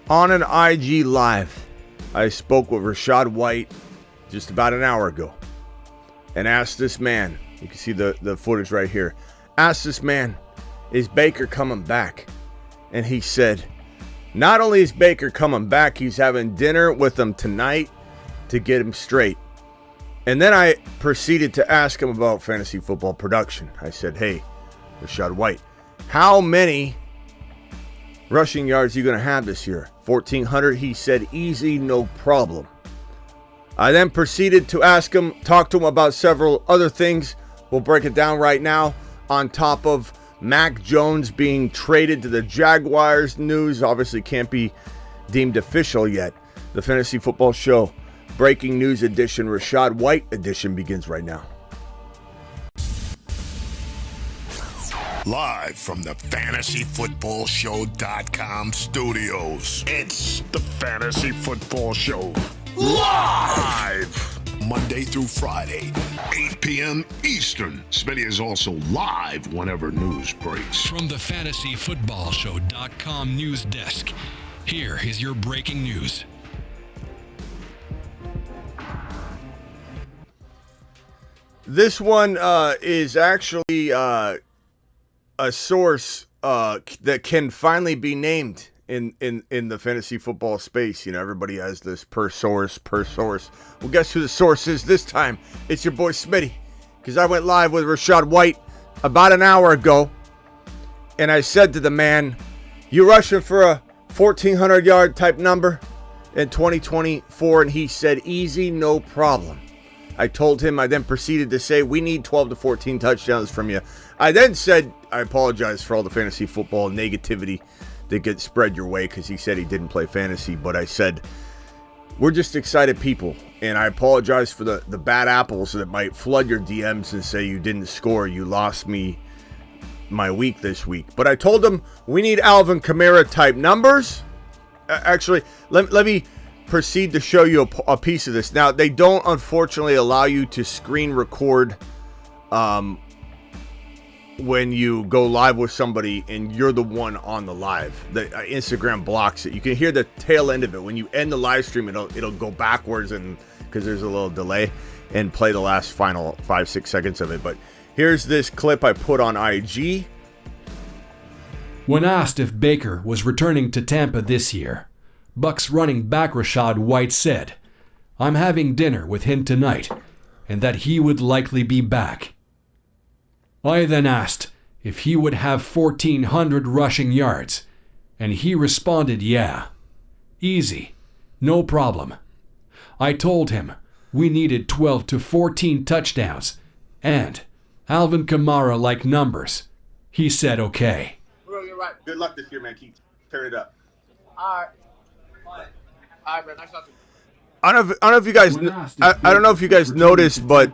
On an IG Live, I spoke with Rachaad White just about an hour ago and asked this man, you can see the footage right here, asked this man, is Baker coming back? And he said, not only is Baker coming back, he's having dinner with him tonight to get him straight. And then I proceeded to ask him about fantasy football production. I said, hey, Rachaad White, how many rushing yards are you going to have this year? 1,400? He said, easy, no problem. I then proceeded to ask him, talk to him about several other things. We'll break it down right now. On top of Mac Jones being traded to the Jaguars, news obviously can't be deemed official yet. The Fantasy Football Show Breaking News Edition, Rachaad White Edition begins right now. Live from the FantasyFootballShow.com studios. It's the Fantasy Football Show. Live! Monday through Friday, 8 p.m. Eastern. Smitty is also live whenever news breaks. From the FantasyFootballShow.com news desk, here is your breaking news. This one is actually a source that can finally be named in the fantasy football space. You know, everybody has this per source. Well, guess who the source is this time? It's your boy Smitty, because I went live with Rachaad White about an hour ago, and I said to the man, you rushing for a 1,400 yard type number in 2024? And he said, easy, no problem. I told him, I then proceeded to say, we need 12 to 14 touchdowns from you. I then said, I apologize for all the fantasy football negativity that gets spread your way, because he said he didn't play fantasy. But I said, we're just excited people. And I apologize for the bad apples that might flood your DMs and say you didn't score. You lost me my week this week. But I told him, we need Alvin Kamara type numbers. Actually, let me proceed to show you a piece of this. Now, they don't unfortunately allow you to screen record when you go live with somebody and you're the one on the live. The Instagram blocks it. You can hear the tail end of it. When you end the live stream, it'll go backwards, and because there's a little delay, and play the last final 5-6 seconds of it. But here's this clip I put on IG. When asked if Baker was returning to Tampa this year, Bucs running back Rachaad White said, I'm having dinner with him tonight, and that he would likely be back. I then asked if he would have 1,400 rushing yards, and he responded, yeah. Easy, no problem. I told him we needed 12 to 14 touchdowns, and Alvin Kamara-like numbers. He said okay. Bro, you're right. Good luck this year, man. Keep tearing it up. All right. All right, man. Nice talking. I don't know if you guys. I don't know if you guys noticed, but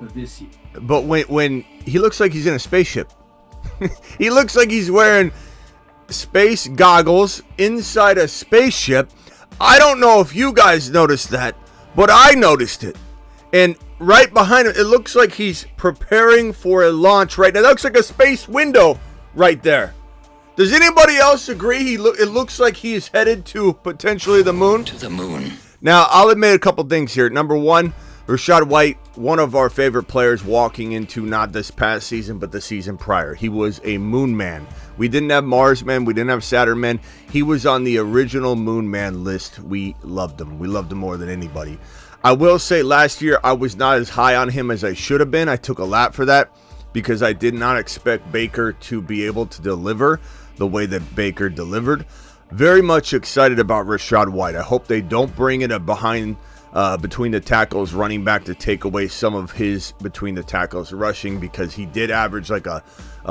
when he looks like he's in a spaceship, he looks like he's wearing space goggles inside a spaceship. I don't know if you guys noticed that, but I noticed it. And right behind him, it looks like he's preparing for a launch right now. That looks like a space window right there. Does anybody else agree? It looks like he is headed to potentially the moon. To the moon. Now, I'll admit a couple things here. Number one, Rachaad White, one of our favorite players walking into not this past season, but the season prior. He was a moon man. We didn't have Mars man. We didn't have Saturn man. He was on the original moon man list. We loved him. We loved him more than anybody. I will say last year, I was not as high on him as I should have been. I took a lap for that because I did not expect Baker to be able to deliver the way that Baker delivered. Very much excited about Rachaad White. I hope they don't bring it behind between the tackles running back to take away some of his between the tackles rushing, because he did average like a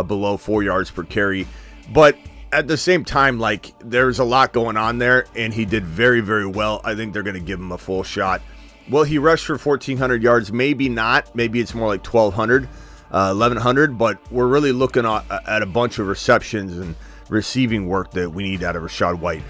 below 4 yards per carry. But at the same time, like, there's a lot going on there, and he did very, very well. I think they're going to give him a full shot. Will he rush for 1,400 yards? Maybe not. Maybe it's more like 1,200, 1,100. But we're really looking at a bunch of receptions and receiving work that we need out of Rachaad White.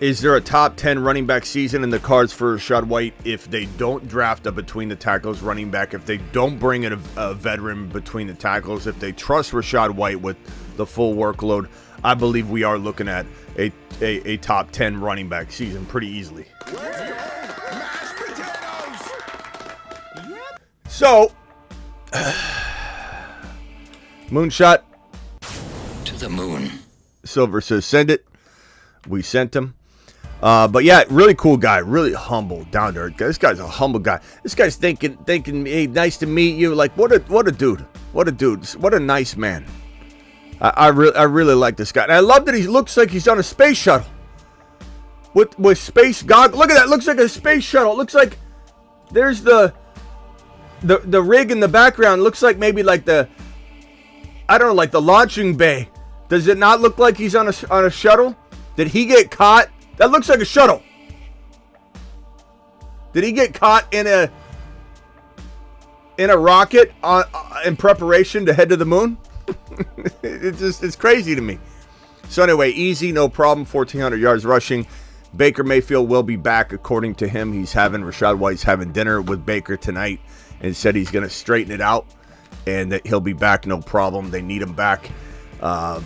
Is there a top 10 running back season in the cards for Rachaad White if they don't draft a between the tackles running back, if they don't bring in a veteran between the tackles, if they trust Rachaad White with the full workload? I believe we are looking at a a top 10 running back season pretty easily. So, Moonshot. To the moon. Silver says, send it. We sent him. But yeah, really cool guy. Really humble, down to earth. This guy's a humble guy. This guy's thinking, hey, nice to meet you. Like, what a dude. What a dude. What a nice man. I really like this guy. And I love that he looks like he's on a space shuttle. With space goggles. Look at that. It looks like a space shuttle. It looks like there's the rig in the background. Looks like maybe like the launching bay. Does it not look like he's on a shuttle? Did he get caught? That looks like a shuttle. Did he get caught in a rocket in preparation to head to the moon? It's crazy to me. So anyway, easy, no problem. 1,400 yards rushing. Baker Mayfield will be back, according to him. Rachaad White's having dinner with Baker tonight and said he's going to straighten it out and that he'll be back, no problem. They need him back.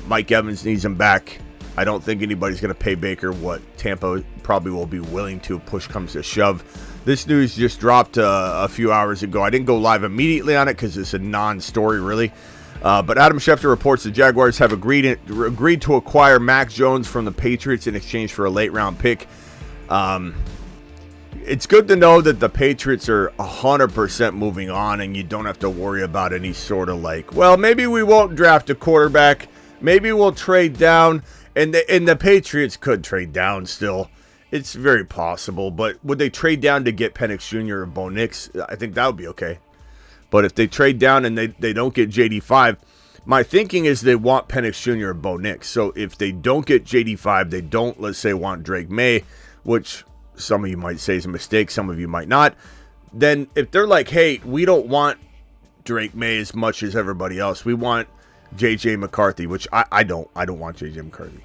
Mike Evans needs him back. I don't think anybody's going to pay Baker what Tampa probably will be willing to. Push comes to shove. This news just dropped a few hours ago. I didn't go live immediately on it because it's a non-story, really. But Adam Schefter reports the Jaguars have agreed to acquire Mac Jones from the Patriots in exchange for a late-round pick. It's good to know that the Patriots are 100% moving on, and you don't have to worry about any sort of like, well, maybe we won't draft a quarterback. Maybe we'll trade down. And the Patriots could trade down still. It's very possible. But would they trade down to get Penix Jr. or Bo Nix? I think that would be okay. But if they trade down and they don't get JD5, my thinking is they want Penix Jr. or Bo Nix. So if they don't get JD5, they don't, let's say, want Drake May, which some of you might say is a mistake, some of you might not. Then if they're like, hey, we don't want Drake May as much as everybody else. We want JJ McCarthy, which I don't want JJ McCarthy.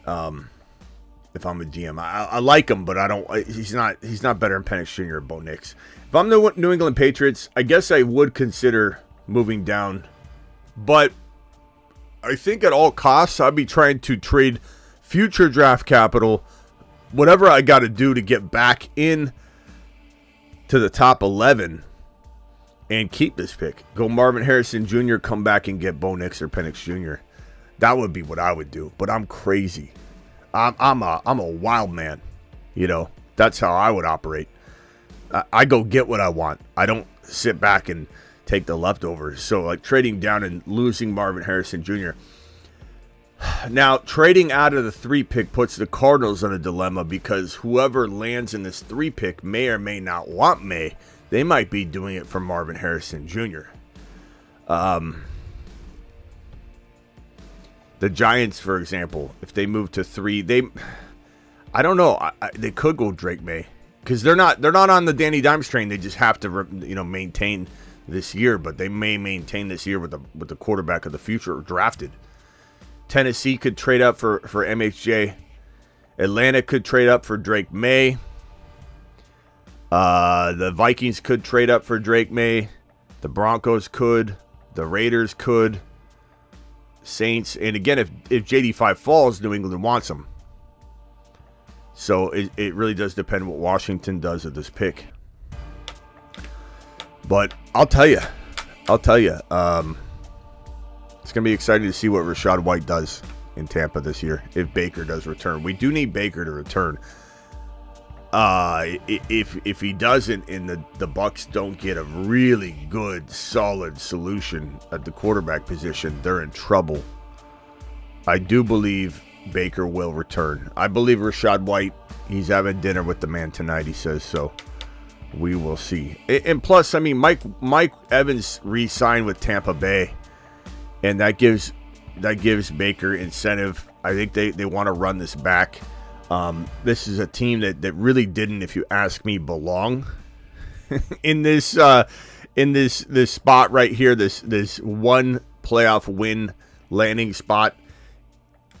If I'm a GM, I like him, but I don't. He's not better than Penix Jr. or Bo Nix. If I'm the New England Patriots, I guess I would consider moving down, but I think at all costs I'd be trying to trade future draft capital, whatever I got to do to get back in to the top 11 and keep this pick. Go Marvin Harrison Jr., come back and get Bo Nix or Penix Jr. That would be what I would do, but I'm crazy. I'm a wild man, you know. That's how I would operate. I go get what I want. I don't sit back and take the leftovers. So like trading down and losing Marvin Harrison Jr. Now trading out of the 3 pick puts the Cardinals in a dilemma because whoever lands in this 3 pick may or may not want May. They might be doing it for Marvin Harrison Jr. The Giants, for example, if they move to 3, I don't know. They could go Drake May because they're not on the Danny Dimes train. They just have to maintain this year, but they may maintain this year with the quarterback of the future drafted. Tennessee could trade up for MHJ. Atlanta could trade up for Drake May. The Vikings could trade up for Drake May. The Broncos could. The Raiders could. Saints. And again, if JD5 falls, New England wants him. So it really does depend what Washington does with this pick. But I'll tell you. It's going to be exciting to see what Rachaad White does in Tampa this year if Baker does return. We do need Baker to return. If he doesn't and the Bucs don't get a really good, solid solution at the quarterback position, they're in trouble. I do believe Baker will return. I believe Rachaad White, he's having dinner with the man tonight, he says, so we will see. And plus, I mean, Mike Evans re-signed with Tampa Bay, and that gives Baker incentive. I think they want to run this back. This is a team that really didn't, if you ask me, belong in this spot right here. This one playoff win landing spot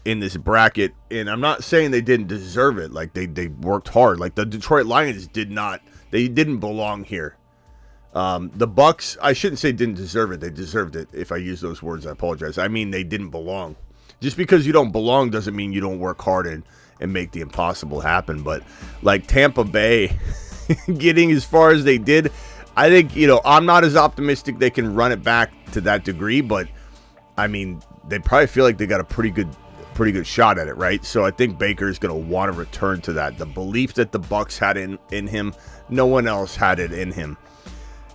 in this bracket, and I'm not saying they didn't deserve it. Like they worked hard. Like the Detroit Lions did not. They didn't belong here. The Bucs, I shouldn't say didn't deserve it. They deserved it. If I use those words, I apologize. I mean they didn't belong. Just because you don't belong doesn't mean you don't work hard and and make the impossible happen. But like Tampa Bay getting as far as they did, I think, I'm not as optimistic they can run it back to that degree, but I mean, they probably feel like they got a pretty good shot at it, right? So I think Baker is going to want to return to that. The belief that the Bucs had in him, no one else had it in him.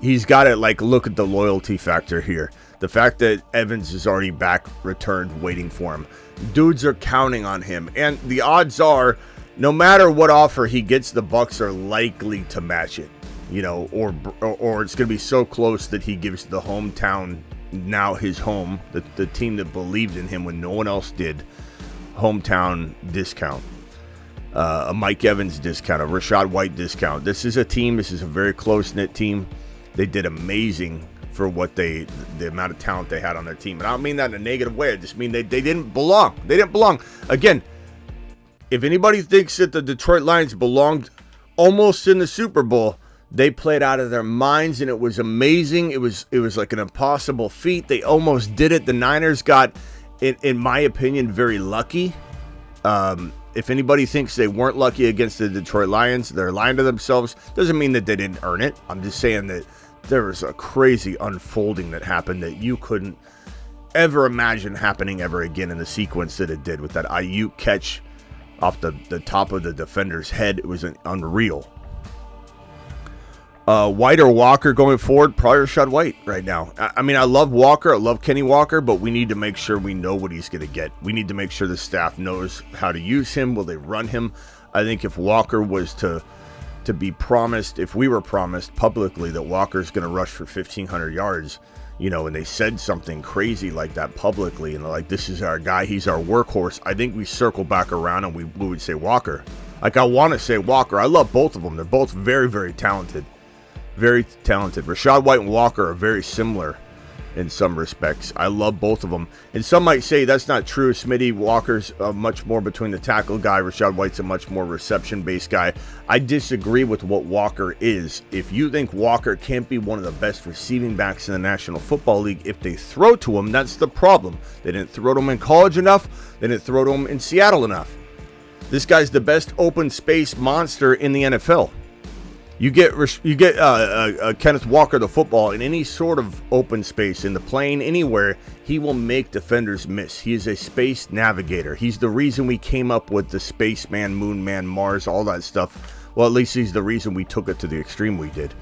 He's got to look at the loyalty factor here. The fact that Evans is already back, returned, waiting for him. Dudes are counting on him, and the odds are, no matter what offer he gets, the Bucs are likely to match it. Or it's going to be so close that he gives the hometown, now his home, the team that believed in him when no one else did, hometown discount. A Mike Evans discount, a Rachaad White discount. This is a very close-knit team. They did amazing for the amount of talent they had on their team. And I don't mean that in a negative way. I just mean they didn't belong. They didn't belong. Again, if anybody thinks that the Detroit Lions belonged almost in the Super Bowl, they played out of their minds, and it was amazing. It was like an impossible feat. They almost did it. The Niners got, in my opinion, very lucky. If anybody thinks they weren't lucky against the Detroit Lions, they're lying to themselves. Doesn't mean that they didn't earn it. I'm just saying that there was a crazy unfolding that happened that you couldn't ever imagine happening ever again in the sequence that it did with that Ayuk catch off the top of the defender's head. It was unreal. White or Walker going forward? Probably Rachaad White right now. I mean, I love Walker. I love Kenny Walker, but we need to make sure we know what he's going to get. We need to make sure the staff knows how to use him. Will they run him? I think if Walker was to be promised, if we were promised publicly that Walker's going to rush for 1,500 yards, and they said something crazy like that publicly, and like, this is our guy, he's our workhorse, I think we circle back around and we would say Walker. I want to say Walker. I love both of them. They're both very, very talented. Very talented. Rachaad White and Walker are very similar in some respects. I love both of them. And some might say that's not true. Smitty, Walker's much more between the tackle guy. Rachaad White's a much more reception-based guy. I disagree with what Walker is. If you think Walker can't be one of the best receiving backs in the National Football League, if they throw to him, that's the problem. They didn't throw to him in college enough. They didn't throw to him in Seattle enough. This guy's the best open space monster in the NFL. You get Kenneth Walker the football in any sort of open space, in the plane, anywhere, he will make defenders miss. He is a space navigator. He's the reason we came up with the spaceman, moon man, Mars, all that stuff. Well, at least he's the reason we took it to the extreme we did.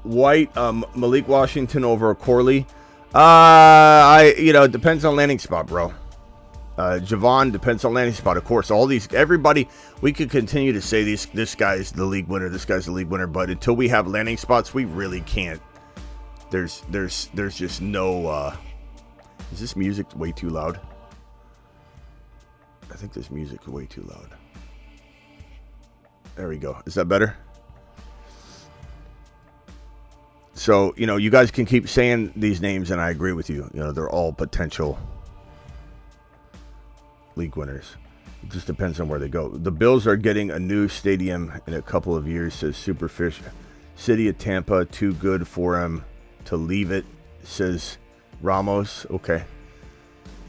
White, Malik Washington over Corley. It depends on landing spot, bro. Javon, depends on landing spot. Of course, everybody, we could continue to say this guy's the league winner, this guy's the league winner, but until we have landing spots, we really can't. There's just no, is this music way too loud? I think this music is way too loud. There we go. Is that better? So, you guys can keep saying these names, and I agree with you. They're all potential league winners. It just depends on where they go. The Bills are getting a new stadium in a couple of years, says Superfish. City of Tampa, too good for him to leave it, says Ramos. Okay.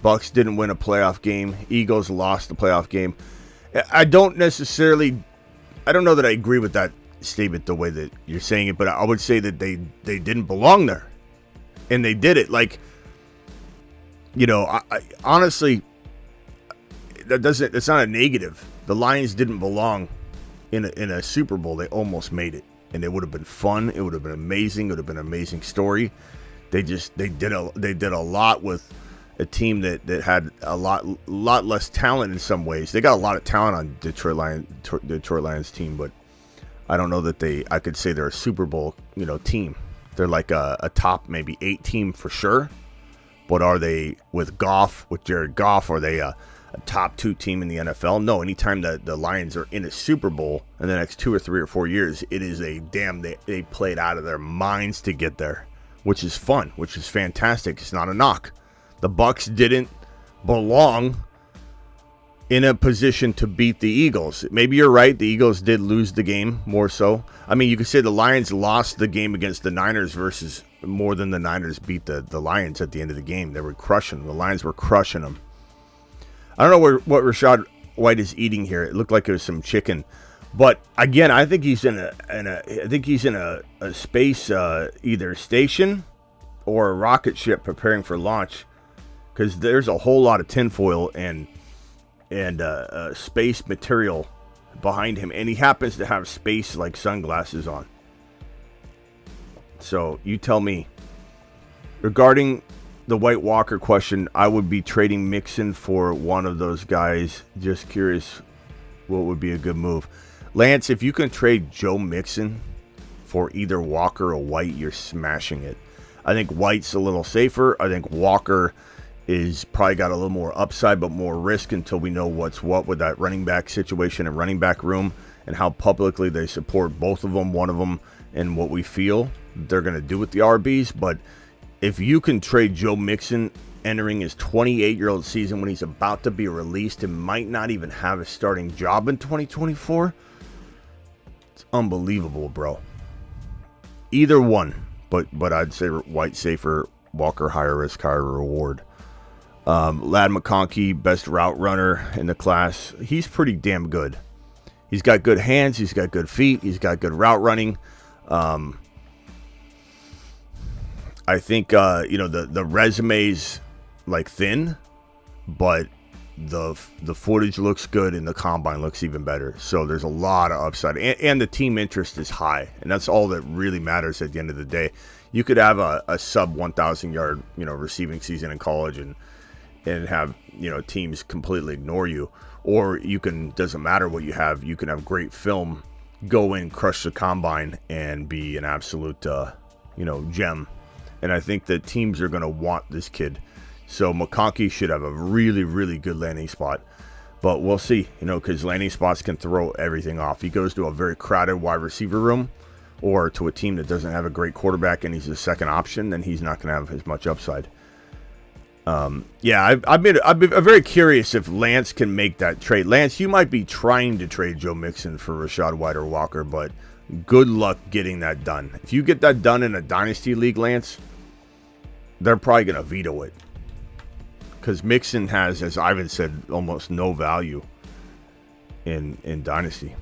Bucks didn't win a playoff game. Eagles lost the playoff game. I don't know that I agree with that statement the way that you're saying it, but I would say that they didn't belong there. And they did it. I honestly, it's not a negative. The Lions didn't belong in a Super Bowl. They almost made it, and it would have been fun. It would have been amazing. It would have been an amazing story. They did a lot with a team that had a lot less talent in some ways. They got a lot of talent on Detroit Lions team, but I don't know that I could say they're a Super Bowl team. They're like a top maybe 8 team for sure. But are they with Jared Goff? Are they a top 2 team in the NFL? No, anytime that the Lions are in a Super Bowl in the next 2 or 3 or 4 years, it is they played out of their minds to get there, which is fun, which is fantastic. It's not a knock. The Bucs didn't belong in a position to beat the Eagles. Maybe you're right. The Eagles did lose the game more so. I mean, you could say the Lions lost the game against the Niners versus more than the Niners beat the Lions at the end of the game. They were crushing them. The Lions were crushing them. I don't know what Rachaad White is eating here. It looked like it was some chicken. But again, I think he's in a space either station or a rocket ship preparing for launch, because there's a whole lot of tinfoil and space material behind him, and he happens to have space like sunglasses on. So you tell me. Regarding the White Walker question, I would be trading Mixon for one of those guys. Just curious what would be a good move. Lance, if you can trade Joe Mixon for either Walker or White, you're smashing it. I think White's a little safer. I think Walker is probably got a little more upside but more risk until we know what's what with that running back situation and running back room and how publicly they support both of them, one of them, and what we feel they're going to do with the RBs. But if you can trade Joe Mixon entering his 28-year-old season when he's about to be released and might not even have a starting job in 2024, it's unbelievable, bro. Either one, but I'd say White safer, Walker higher risk, higher reward. Lad McConkey, best route runner in the class. He's pretty damn good. He's got good hands. He's got good feet. He's got good route running. I think the resume's like thin, but the footage looks good and the combine looks even better. So there's a lot of upside, and the team interest is high, and that's all that really matters at the end of the day. You could have a sub 1,000 yard receiving season in college and have teams completely ignore you, or you can, doesn't matter what you have, you can have great film, go in, crush the combine, and be an absolute gem. And I think that teams are going to want this kid. So McConkey should have a really, really good landing spot. But we'll see, because landing spots can throw everything off. He goes to a very crowded wide receiver room or to a team that doesn't have a great quarterback and he's a second option, then he's not going to have as much upside. I'm very curious if Lance can make that trade. Lance, you might be trying to trade Joe Mixon for Rachaad White or Walker, but good luck getting that done. If you get that done in a dynasty league, Lance, they're probably going to veto it. Because Mixon has, as Ivan said, almost no value in dynasty.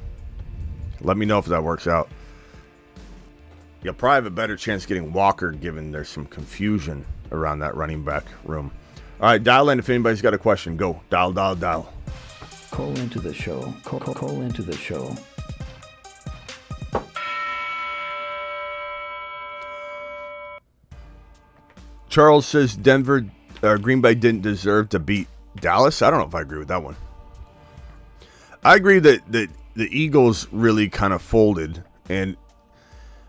Let me know if that works out. You'll probably have a better chance getting Walker, given there's some confusion around that running back room. All right, dial in if anybody's got a question. Go. Dial. Call into the show. Call into the show. Charles says Green Bay didn't deserve to beat Dallas. I don't know if I agree with that one. I agree that the Eagles really kind of folded, and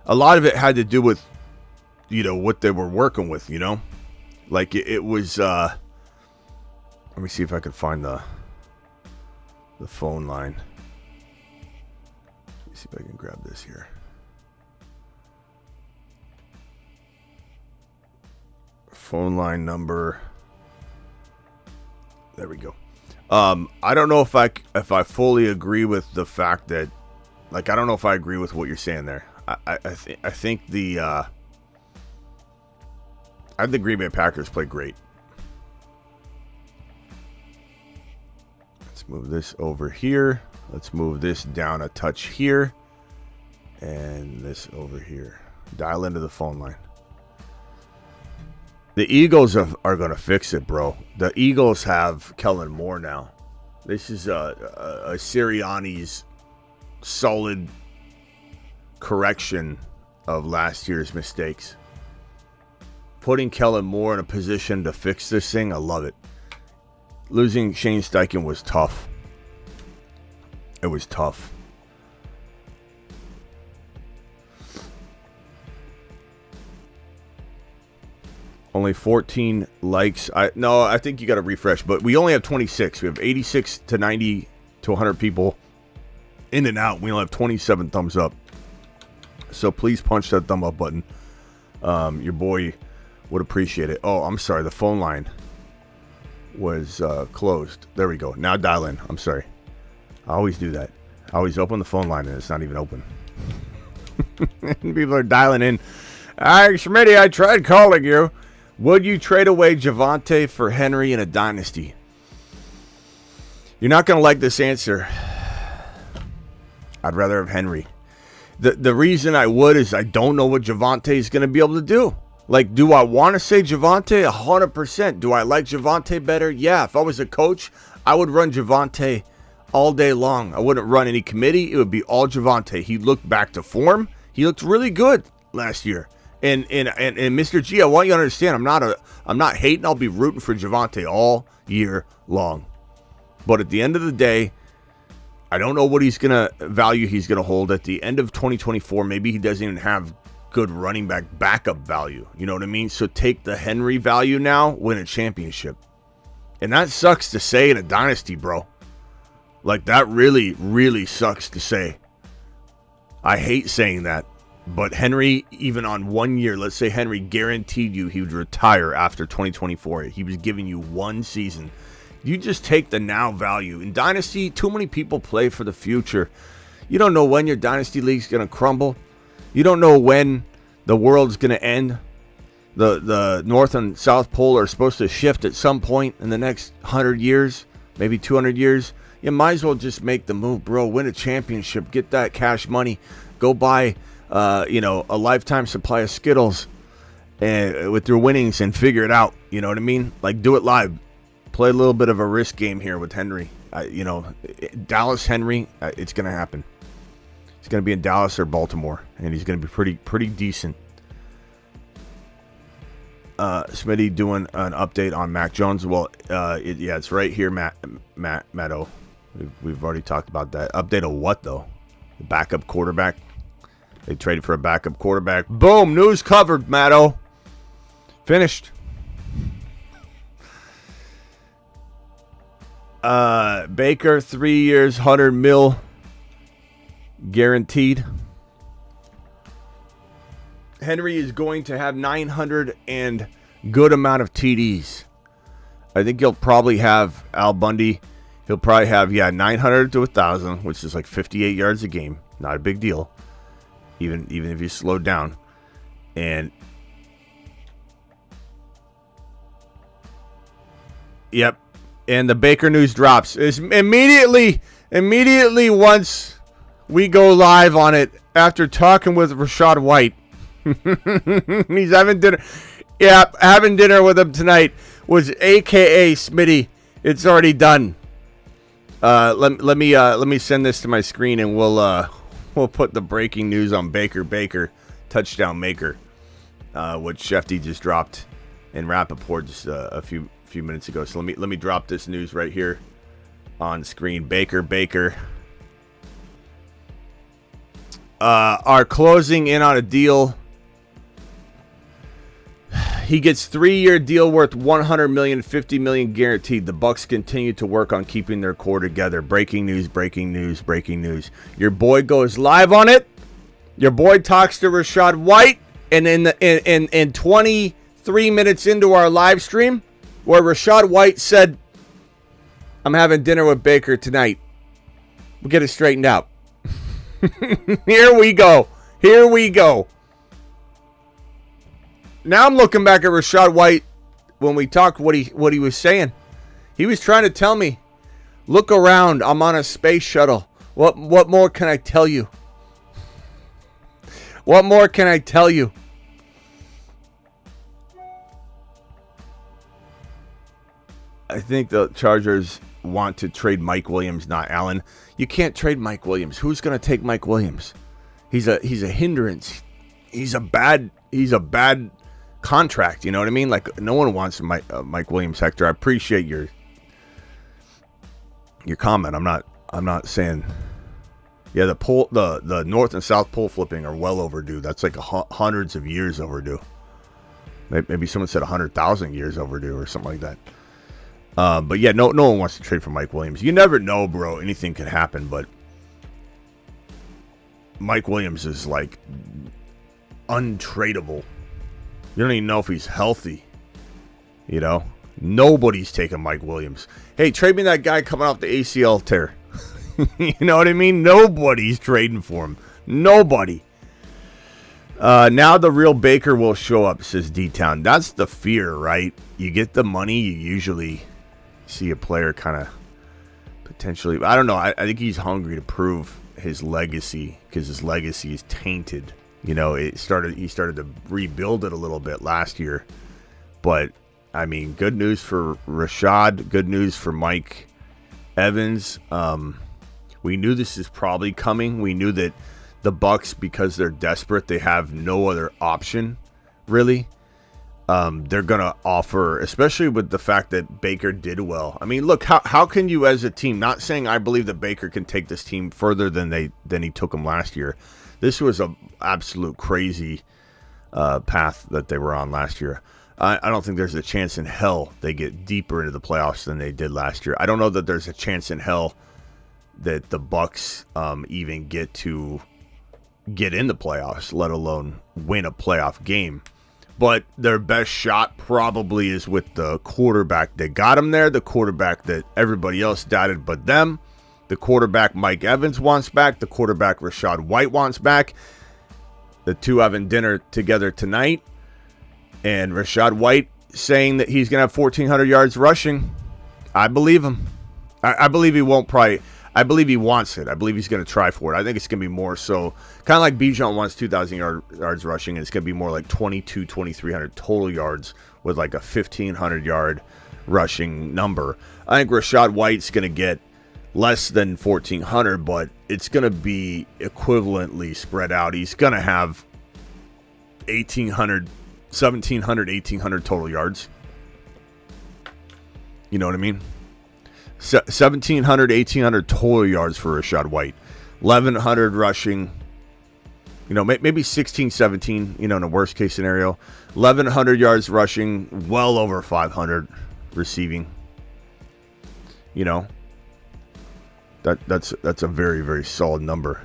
a lot of it had to do with what they were working with. Like it was. Let me see if I can find the phone line. Let me see if I can grab this here. Phone line number. There we go. I don't know if I fully agree with the fact that, I don't know if I agree with what you're saying there. I think the Green Bay Packers played great. Let's move this over here. Let's move this down a touch here, and this over here. Dial into the phone line. The Eagles are going to fix it, bro. The Eagles have Kellen Moore now. This is a Sirianni's solid correction of last year's mistakes. Putting Kellen Moore in a position to fix this thing, I love it. Losing Shane Steichen was tough. It was tough. Only 14 likes. I think you got to refresh, but we only have 26. We have 86 to 90 to 100 people in and out. We only have 27 thumbs up. So please punch that thumb up button. Your boy would appreciate it. Oh, I'm sorry. The phone line was closed. There we go. Now dial in. I'm sorry. I always do that. I always open the phone line and it's not even open. People are dialing in Hi, Smitty, I tried calling you. Would you trade away Javonte for Henry in a dynasty? You're not going to like this answer. I'd rather have Henry. The reason I would is I don't know what Javonte is going to be able to do. Like, do I want to say Javonte? 100%. Do I like Javonte better? Yeah. If I was a coach, I would run Javonte all day long. I wouldn't run any committee. It would be all Javonte. He looked back to form. He looked really good last year. And Mr. G, I want you to understand, I'm not hating. I'll be rooting for Javonte all year long. But at the end of the day, I don't know what value he's gonna hold at the end of 2024. Maybe he doesn't even have good running back backup value. You know what I mean? So take the Henry value now, win a championship. And that sucks to say in a dynasty, bro. Like, that really, really sucks to say. I hate saying that. But Henry, even on 1 year, let's say Henry guaranteed you he would retire after 2024. He was giving you one season. You just take the now value. In Dynasty, too many people play for the future. You don't know when your Dynasty League's going to crumble. You don't know when the world's going to end. The North and South Pole are supposed to shift at some point in the next 100 years, maybe 200 years. You might as well just make the move, bro. Win a championship. Get that cash money. Go buy a lifetime supply of Skittles and with your winnings and figure it out. You know what I mean? Like, do it live. Play a little bit of a risk game here with Henry. Dallas Henry, it's going to happen. He's going to be in Dallas or Baltimore, and he's going to be pretty decent. Smitty doing an update on Mac Jones. Well, it's right here, Matto. We've already talked about that. Update of what, though? The backup quarterback. They traded for a backup quarterback. Boom, news covered, Matto. Finished. Baker, 3 years, $100 million guaranteed. Henry is going to have 900 and good amount of TDs. I think he'll probably have Al Bundy. He'll probably have 900 to 1,000, which is like 58 yards a game. Not a big deal, even if he's slowed down. And yep. And the Baker news drops is immediately once we go live on it after talking with Rachaad White. He's having dinner. Yeah, having dinner with him tonight was AKA Smitty. It's already done. Let me send this to my screen and we'll put the breaking news on Baker touchdown maker, which Shefty just dropped in Rappaport just a few minutes ago. So let me drop this news right here on screen. Baker are closing in on a deal. He gets 3-year deal worth $100 million, $50 million guaranteed. The Bucs continue to work on keeping their core together. Breaking news. Your boy goes live on it. Your boy talks to Rachaad White, and in 23 minutes into our live stream, where Rachaad White said, "I'm having dinner with Baker tonight. We'll get it straightened out." Here we go. Now I'm looking back at Rachaad White when we talked what he was saying. He was trying to tell me, look around, I'm on a space shuttle. What more can I tell you? What more can I tell you? I think the Chargers want to trade Mike Williams, not Allen. You can't trade Mike Williams. Who's going to take Mike Williams? He's a hindrance. He's a bad contract. You know what I mean? Like, no one wants Mike Williams. Hector, I appreciate your comment. I'm not saying. Yeah, the North and South Pole flipping are well overdue. That's like hundreds of years overdue. Maybe someone said 100,000 years overdue or something like that. But yeah, no one wants to trade for Mike Williams. You never know, bro. Anything can happen, but Mike Williams is like untradeable. You don't even know if he's healthy. You know? Nobody's taking Mike Williams. Hey, trade me that guy coming off the ACL tear. You know what I mean? Nobody's trading for him. Nobody. Now the real Baker will show up, says D-Town. That's the fear, right? You get the money, you usually see a player kind of potentially... I don't know. I think he's hungry to prove his legacy because his legacy is tainted. You know, he started to rebuild it a little bit last year. But, I mean, good news for Rashad. Good news for Mike Evans. We knew this is probably coming. We knew that the Bucs, because they're desperate, they have no other option, really. They're going to offer, especially with the fact that Baker did well. I mean, look, how can you as a team, not saying I believe that Baker can take this team further than he took them last year. This was an absolute crazy path that they were on last year. I don't think there's a chance in hell they get deeper into the playoffs than they did last year. I don't know that there's a chance in hell that the Bucs even get in the playoffs, let alone win a playoff game. But their best shot probably is with the quarterback that got them there, the quarterback that everybody else doubted but them, the quarterback Mike Evans wants back, the quarterback Rachaad White wants back. The two having dinner together tonight. And Rachaad White saying that he's going to have 1,400 yards rushing. I believe him. I believe he won't probably. I believe he wants it. I believe he's going to try for it. I think it's going to be more so. Kind of like Bijan wants 2,000 yards rushing. And it's going to be more like 2,300 total yards with like a 1,500 yard rushing number. I think Rachaad White's going to get less than 1,400, but it's going to be equivalently spread out. He's going to have 1,700, 1,800 total yards. You know what I mean? 1,700, 1,800 total yards for Rachaad White. 1,100 rushing. You know, maybe 16, 17, you know, in a worst case scenario. 1,100 yards rushing, well over 500 receiving. You know, that's a very, very solid number.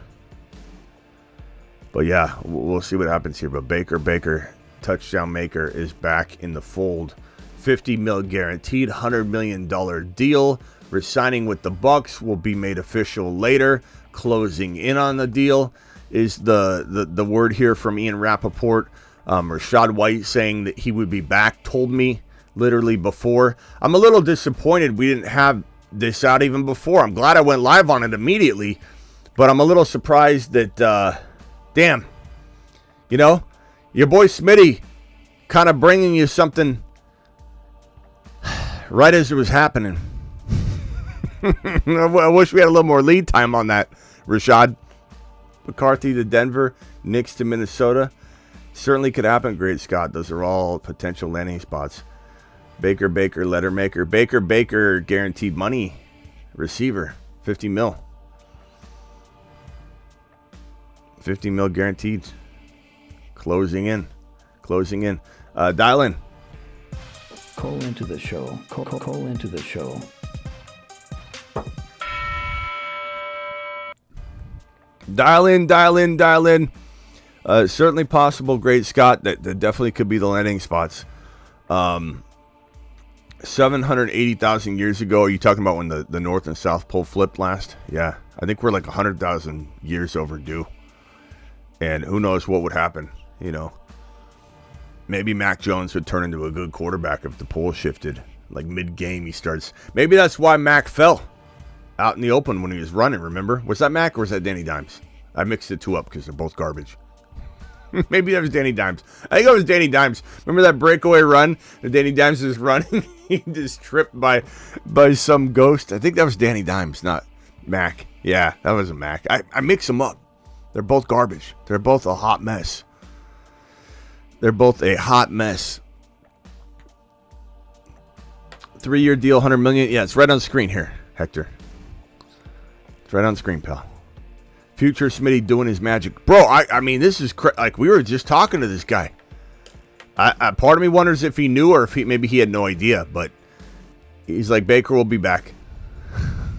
But yeah, we'll see what happens here. But Baker, touchdown maker, is back in the fold. $50 million guaranteed, $100 million deal. Resigning with the Bucs will be made official later. Closing in on the deal is the word here from Ian Rappaport. Rashad White saying that he would be back, told me literally before. I'm a little disappointed we didn't have this out even before. I'm glad I went live on it immediately, but I'm a little surprised that, damn, you know, your boy Smitty kind of bringing you something right as it was happening. I wish we had a little more lead time on that, Rashad. McCarthy to Denver, Knicks to Minnesota. Certainly could happen, Great Scott. Those are all potential landing spots. Baker, letter maker. Baker, guaranteed money. Receiver, 50 mil. 50 mil guaranteed. Closing in. Dial in. Call into the show. Call into the show. Dial in. Certainly possible, Great Scott. That definitely could be the landing spots. 780,000 years ago. Are you talking about when the North and South Pole flipped last? Yeah. I think we're like 100,000 years overdue. And who knows what would happen, you know. Maybe Mac Jones would turn into a good quarterback if the pole shifted. Like mid-game he starts. Maybe that's why Mac fell out in the open when he was running, remember? Was that Mac or was that Danny Dimes? I mixed the two up because they're both garbage. Maybe that was Danny Dimes. I think it was Danny Dimes. Remember that breakaway run that Danny Dimes was running? He just tripped by some ghost. I think that was Danny Dimes, not Mac. Yeah, that wasn't Mac. I mix them up. They're both garbage. They're both a hot mess. 3-year deal, $100 million. Yeah, it's right on screen here, Hector. It's right on screen, pal. Future Smitty doing his magic. Bro, I mean, this is like we were just talking to this guy. Part of me wonders if he knew or if maybe he had no idea, but he's like, Baker will be back.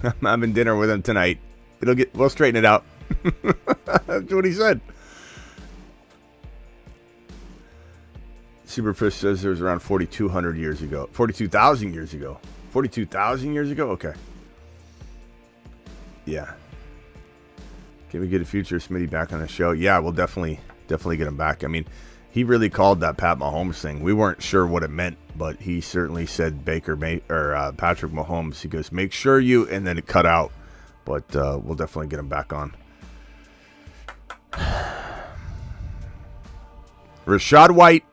I'm having dinner with him tonight. We'll straighten it out. That's what he said. Superfish says there was around 4,200 years ago. 42,000 years ago. 42,000 years ago? Okay. Yeah. Can we get a future Smitty back on the show? Yeah, we'll definitely Definitely get him back. I mean, he really called that Pat Mahomes thing. We weren't sure what it meant, but he certainly said Patrick Mahomes. He goes, make sure you, and then it cut out. But we'll definitely get him back on. Rachaad White.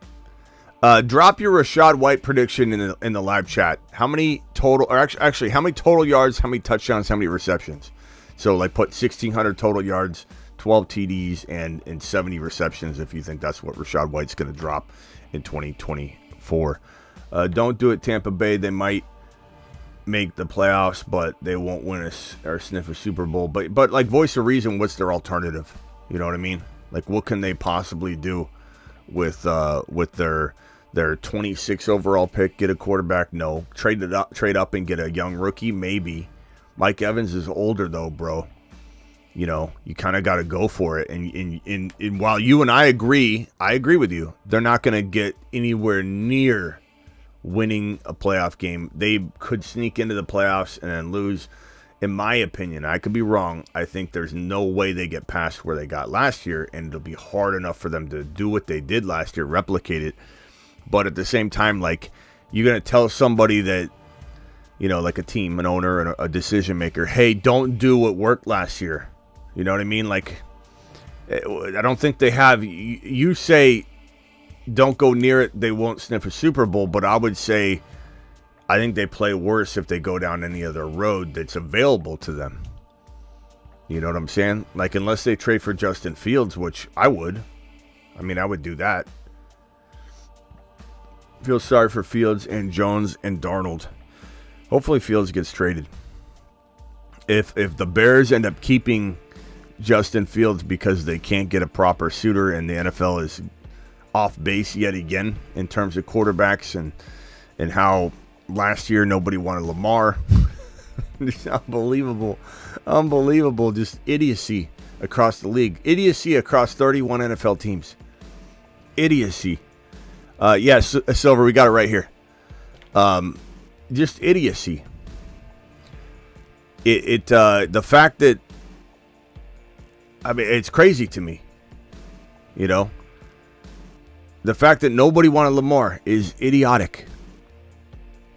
Drop your Rashad White prediction in the live chat. How many total, or actually, how many total yards, how many touchdowns, how many receptions? So, like, put 1,600 total yards, 12 TDs, and 70 receptions if you think that's what Rachaad White's going to drop in 2024. Don't do it, Tampa Bay. They might make the playoffs, but they won't win or sniff a Super Bowl. But like, voice of reason, what's their alternative? You know what I mean? Like, what can they possibly do with their 26 overall pick? Get a quarterback? No. Trade up and get a young rookie? Maybe. Mike Evans is older though, bro. You know, you kind of got to go for it. And while you and I agree with you, they're not going to get anywhere near winning a playoff game. They could sneak into the playoffs and then lose. In my opinion, I could be wrong. I think there's no way they get past where they got last year, and it'll be hard enough for them to do what they did last year, replicate it. But at the same time, like, you're going to tell somebody that, you know, like a team, an owner, and a decision maker, hey, don't do what worked last year. You know what I mean? Like, I don't think they have. You say don't go near it, they won't sniff a Super Bowl, but I would say I think they play worse if they go down any other road that's available to them. You know what I'm saying? Like, unless they trade for Justin Fields, which I would. I mean, I would do that. Feel sorry for Fields and Jones and Darnold. Hopefully Fields gets traded. If the Bears end up keeping Justin Fields because they can't get a proper suitor and the NFL is off base yet again in terms of quarterbacks and how last year nobody wanted Lamar. It's unbelievable. Just idiocy across the league. Idiocy across 31 NFL teams. Idiocy. Yes, Silver, we got it right here. Just idiocy. The fact that, I mean, it's crazy to me. You know? The fact that nobody wanted Lamar is idiotic.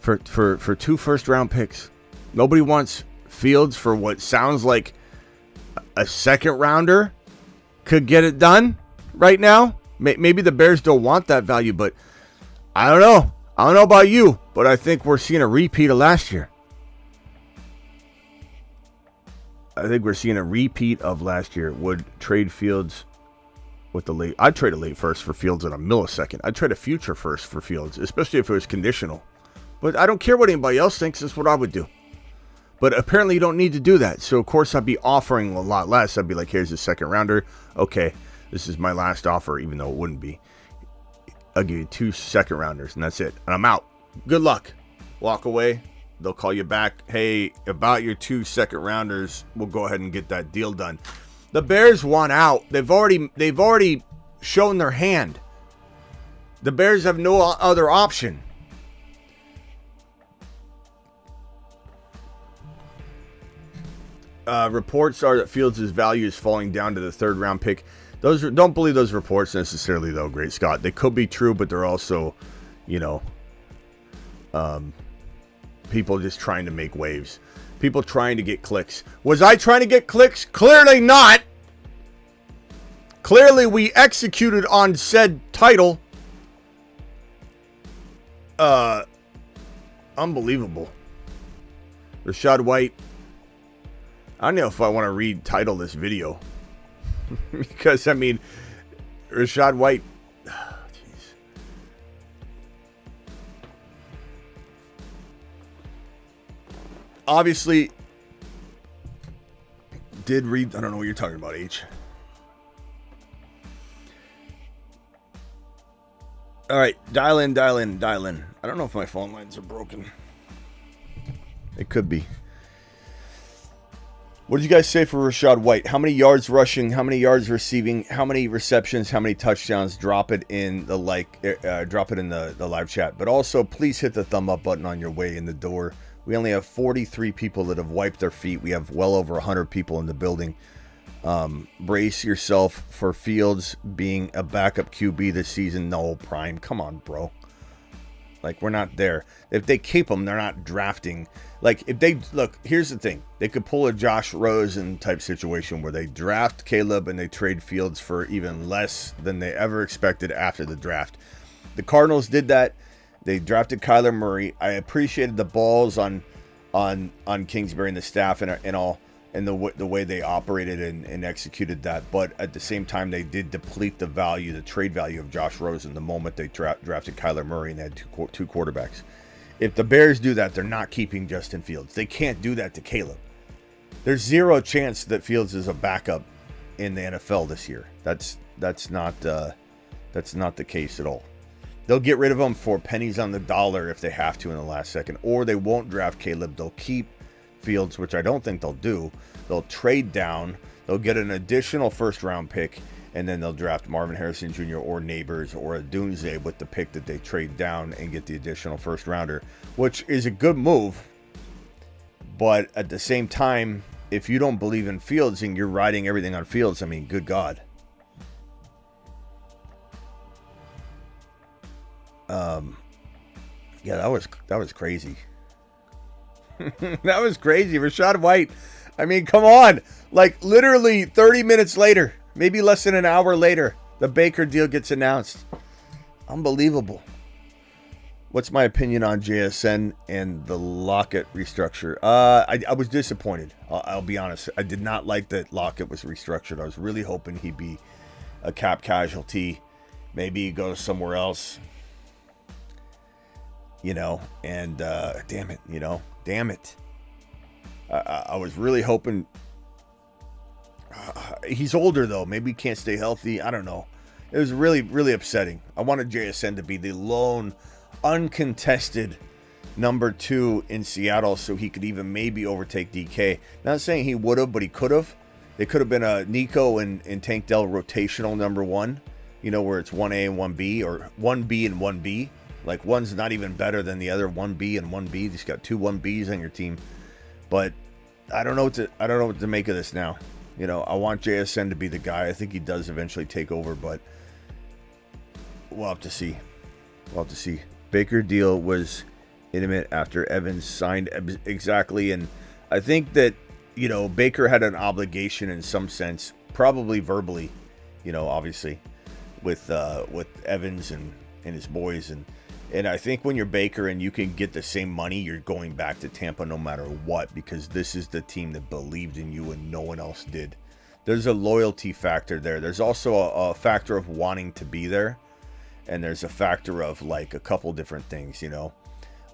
For 2 first-round picks. Nobody wants Fields for what sounds like a second-rounder could get it done right now. Maybe the Bears don't want that value, but I don't know. I don't know about you, but I think we're seeing a repeat of last year. Would trade Fields with the late. I'd trade a late first for Fields in a millisecond. I'd trade a future first for Fields, especially if it was conditional. But I don't care what anybody else thinks. That's what I would do. But apparently you don't need to do that. So, of course, I'd be offering a lot less. I'd be like, here's a second rounder. Okay, this is my last offer, even though it wouldn't be. I'll give you 2 second rounders, and that's it. And I'm out. Good luck. Walk away. They'll call you back. Hey, about your 2 second rounders, we'll go ahead and get that deal done. The Bears want out. They've already shown their hand. The Bears have no other option. Reports are that Fields' value is falling down to the 3rd round pick. Don't believe those reports necessarily, though, Great Scott. They could be true, but they're also, you know, people just trying to make waves. People trying to get clicks. Was I trying to get clicks? Clearly not. Clearly we executed on said title. Unbelievable. Rachaad White. I don't know if I want to retitle this video. Because, I mean, Rachaad White. Jeez. Obviously, did read. I don't know what you're talking about, H. All right, dial in. I don't know if my phone lines are broken. It could be. What did you guys say for Rachaad White? How many yards rushing? How many yards receiving? How many receptions? How many touchdowns? Drop it in the the live chat. But also, please hit the thumb up button on your way in the door. We only have 43 people that have wiped their feet. We have well over 100 people in the building. Brace yourself for Fields being a backup QB this season. No, Prime. Come on, bro. Like, we're not there. If they keep him, they're not drafting. Like, if they, look, here's the thing. They could pull a Josh Rosen type situation where they draft Caleb and they trade Fields for even less than they ever expected after the draft. The Cardinals did that. They drafted Kyler Murray. I appreciated the balls on Kingsbury and the staff and all, and the way they operated and executed that. But at the same time, they did deplete the trade value of Josh Rosen the moment they drafted Kyler Murray and they had two quarterbacks. If the Bears do that, they're not keeping Justin Fields. They can't do that to Caleb. There's zero chance that Fields is a backup in the NFL this year. That's not the case at all. They'll get rid of him for pennies on the dollar if they have to in the last second, or they won't draft Caleb. They'll keep Fields, which I don't think they'll do. They'll trade down. They'll get an additional first-round pick, and then they'll draft Marvin Harrison Jr. or Neighbors or a Dunze with the pick that they trade down and get the additional first-rounder, which is a good move. But at the same time, if you don't believe in Fields and you're riding everything on Fields, I mean, good God. Yeah, that was crazy. That was crazy. Rachaad White. I mean, come on. Like, literally 30 minutes later, maybe less than an hour later, the Baker deal gets announced. Unbelievable. What's my opinion on JSN and the Lockett restructure? I was disappointed. I'll be honest. I did not like that Lockett was restructured. I was really hoping he'd be a cap casualty. Maybe he goes somewhere else. And damn it. I was really hoping. He's older, though. Maybe he can't stay healthy. I don't know. It was really, really upsetting. I wanted JSN to be the lone, uncontested number 2 in Seattle so he could even maybe overtake DK. Not saying he would have, but he could have. They could have been a Nico and Tank Dell rotational number 1, where it's 1A and 1B, or 1B and 1B. Like, one's not even better than the other, 1B and 1B. You just got 2 1Bs on your team. But I don't know what to make of this now. I want JSN to be the guy. I think he does eventually take over, but we'll have to see. Baker deal was intimate after Evans signed exactly, and I think that Baker had an obligation in some sense, probably verbally, obviously, with Evans and his boys, and I think when you're Baker and you can get the same money, you're going back to Tampa no matter what, because this is the team that believed in you and no one else did. There's a loyalty factor there. There's also a factor of wanting to be there. And there's a factor of, like, a couple different things,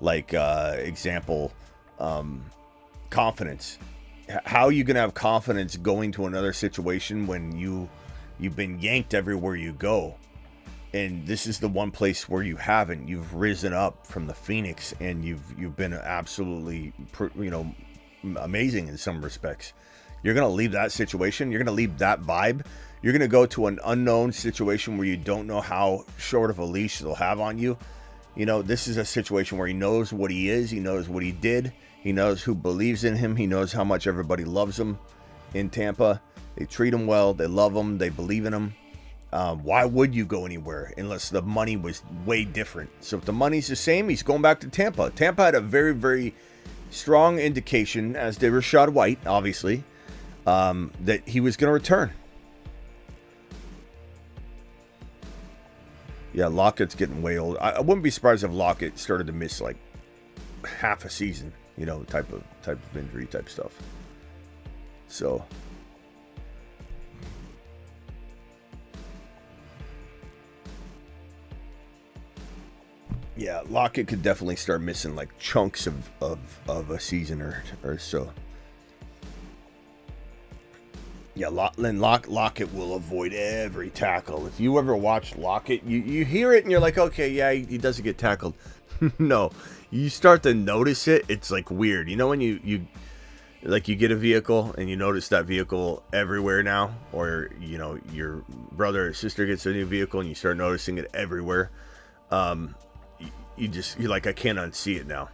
like, example, confidence. How are you going to have confidence going to another situation when you've been yanked everywhere you go? And this is the one place where you haven't. You've risen up from the Phoenix, and you've been absolutely, amazing in some respects. You're going to leave that situation. You're going to leave that vibe. You're going to go to an unknown situation where you don't know how short of a leash they'll have on you. This is a situation where he knows what he is. He knows what he did. He knows who believes in him. He knows how much everybody loves him in Tampa. They treat him well. They love him. They believe in him. Why would you go anywhere unless the money was way different? So if the money's the same, he's going back to Tampa. Tampa had a very, very strong indication, as did Rachaad White, obviously, that he was going to return. Yeah, Lockett's getting way old. I wouldn't be surprised if Lockett started to miss like half a season, type of injury type stuff. So yeah, Lockett could definitely start missing like chunks of a season or so. Yeah, Lockett will avoid every tackle. If you ever watch Lockett, you hear it and you're like, okay, yeah, he doesn't get tackled. No, you start to notice it. It's like weird. When you get a vehicle and you notice that vehicle everywhere now, or your brother or sister gets a new vehicle and you start noticing it everywhere. You're like, I can't unsee it now.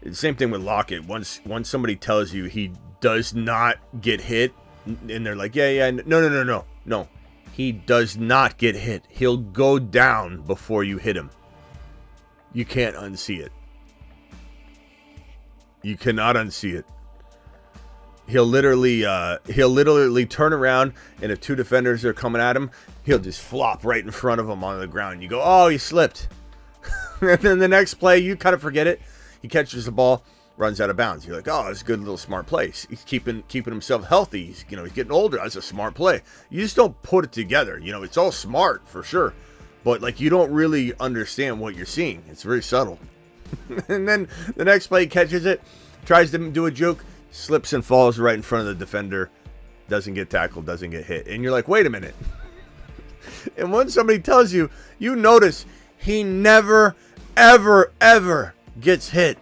The same thing with Lockett. Once somebody tells you he does not get hit, And they're like, yeah. No. He does not get hit. He'll go down before you hit him. You can't unsee it. You cannot unsee it. He'll literally turn around, and if 2 defenders are coming at him, he'll just flop right in front of him on the ground. You go, oh, he slipped. And then the next play, you kind of forget it. He catches the ball, runs out of bounds. You're like, oh, it's a good little smart play. He's keeping himself healthy. He's getting older. That's a smart play. You just don't put it together. It's all smart for sure, but like you don't really understand what you're seeing. It's very subtle. And then the next play, he catches it, tries to do a juke, slips and falls right in front of the defender, doesn't get tackled, doesn't get hit. And you're like, wait a minute. And when somebody tells you, you notice he never, ever, ever gets hit.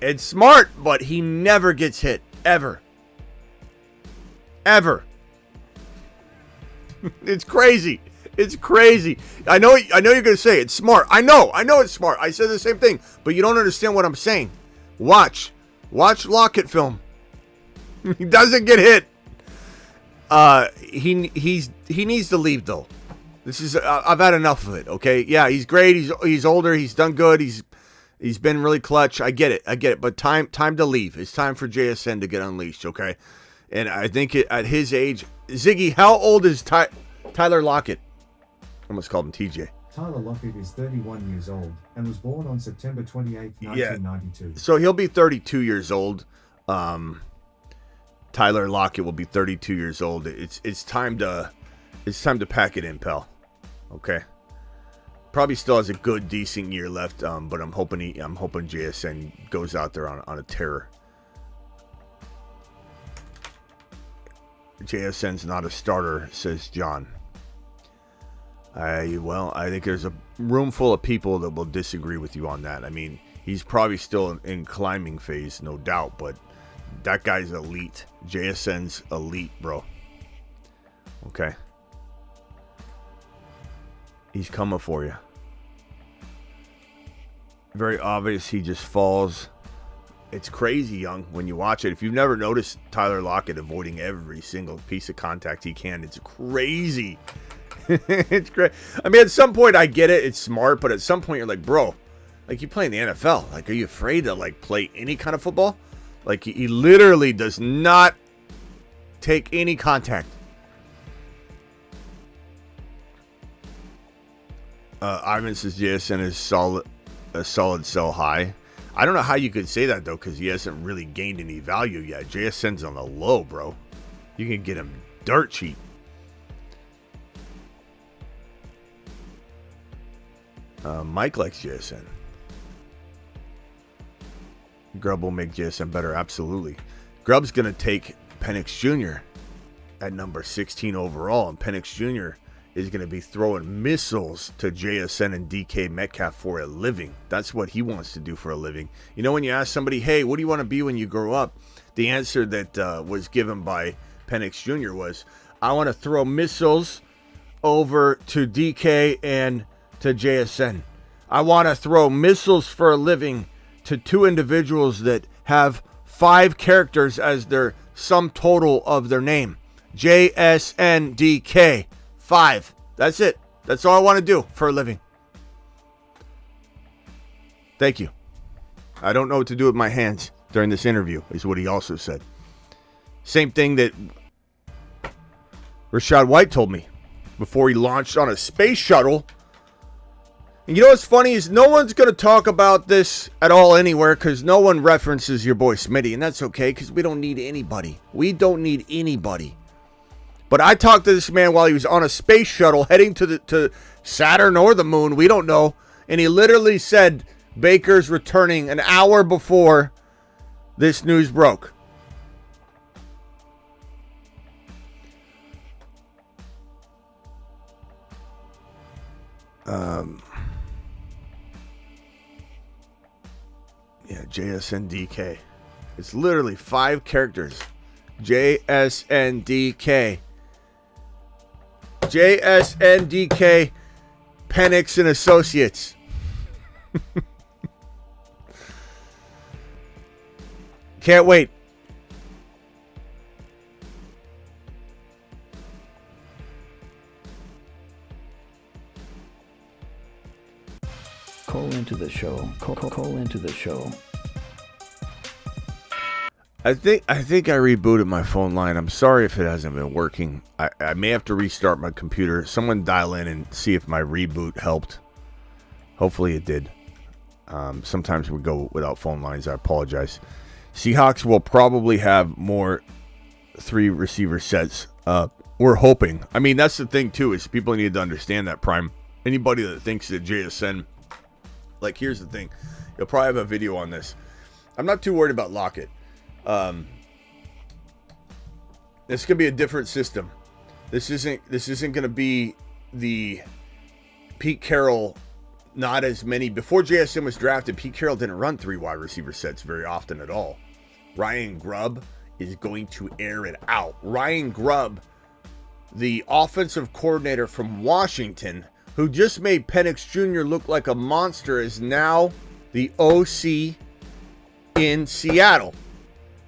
It's smart, but he never gets hit. Ever. Ever. It's crazy. It's crazy. I know you're going to say it's smart. I know it's smart. I said the same thing, but you don't understand what I'm saying. Watch Lockett film. He doesn't get hit. He needs to leave though. This is I've had enough of it. Okay, yeah, he's great. He's older. He's done good. He's been really clutch. I get it. But time to leave. It's time for JSN to get unleashed. Okay, and I think at his age, Ziggy, how old is Tyler Lockett? I almost called him TJ. Tyler Lockett is 31 years old and was born on September 28, 1992. So he'll be 32 years old. Tyler Lockett will be 32 years old. It's time to pack it in, pal. Okay. Probably still has a good, decent year left, but I'm hoping JSN goes out there on a terror. JSN's not a starter, says John. I think there's a room full of people that will disagree with you on that. I mean, he's probably still in climbing phase, no doubt, but that guy's elite. JSN's elite, bro. Okay. He's coming for you. Very obvious he just falls. It's crazy, young, when you watch it. If you've never noticed Tyler Lockett avoiding every single piece of contact he can, it's crazy. It's great. I mean, at some point I get it. It's smart, but at some point you're like, bro, like you play in the NFL. Like, are you afraid to like play any kind of football? Like he literally does not take any contact. Ivan says JSN is a solid sell high. I don't know how you could say that though, because he hasn't really gained any value yet. JSN's on the low, bro. You can get him dirt cheap. Mike likes JSN. Grubb will make JSN better, absolutely. Grubb's going to take Penix Jr. at number 16 overall, and Penix Jr. is going to be throwing missiles to JSN and DK Metcalf for a living. That's what he wants to do for a living. You know, when you ask somebody, hey, what do you want to be when you grow up? The answer that was given by Penix Jr. was, I want to throw missiles over to DK and to JSN. I want to throw missiles for a living to 2 individuals that have 5 characters as their sum total of their name. JSNDK. 5. That's it. That's all I want to do for a living. Thank you. I don't know what to do with my hands during this interview, is what he also said. Same thing that Rachaad White told me before he launched on a space shuttle. And you know what's funny is no one's going to talk about this at all anywhere because no one references your boy Smitty. And that's okay because we don't need anybody. We don't need anybody. But I talked to this man while he was on a space shuttle heading to Saturn or the moon. We don't know. And he literally said Baker's returning an hour before this news broke. Yeah, JSNDK. It's literally 5 characters. JSNDK. JSNDK Penix and Associates. Can't wait. show. Call into the show. I think I rebooted my phone line. I'm sorry if it hasn't been working. I may have to restart my computer. Someone dial in and see if my reboot helped. Hopefully it did. Sometimes we go without phone lines. I apologize. Seahawks will probably have more 3 receiver sets. We're hoping. I mean, that's the thing too, is people need to understand that, Prime. Anybody that thinks that JSN, like, here's the thing. You'll probably have a video on this. I'm not too worried about Lockett. This could be a different system. This isn't going to be the Pete Carroll. Not as many. Before JSN was drafted, Pete Carroll didn't run 3 wide receiver sets very often at all. Ryan Grubb is going to air it out. Ryan Grubb, the offensive coordinator from Washington, who just made Penix Jr. look like a monster, is now the OC in Seattle.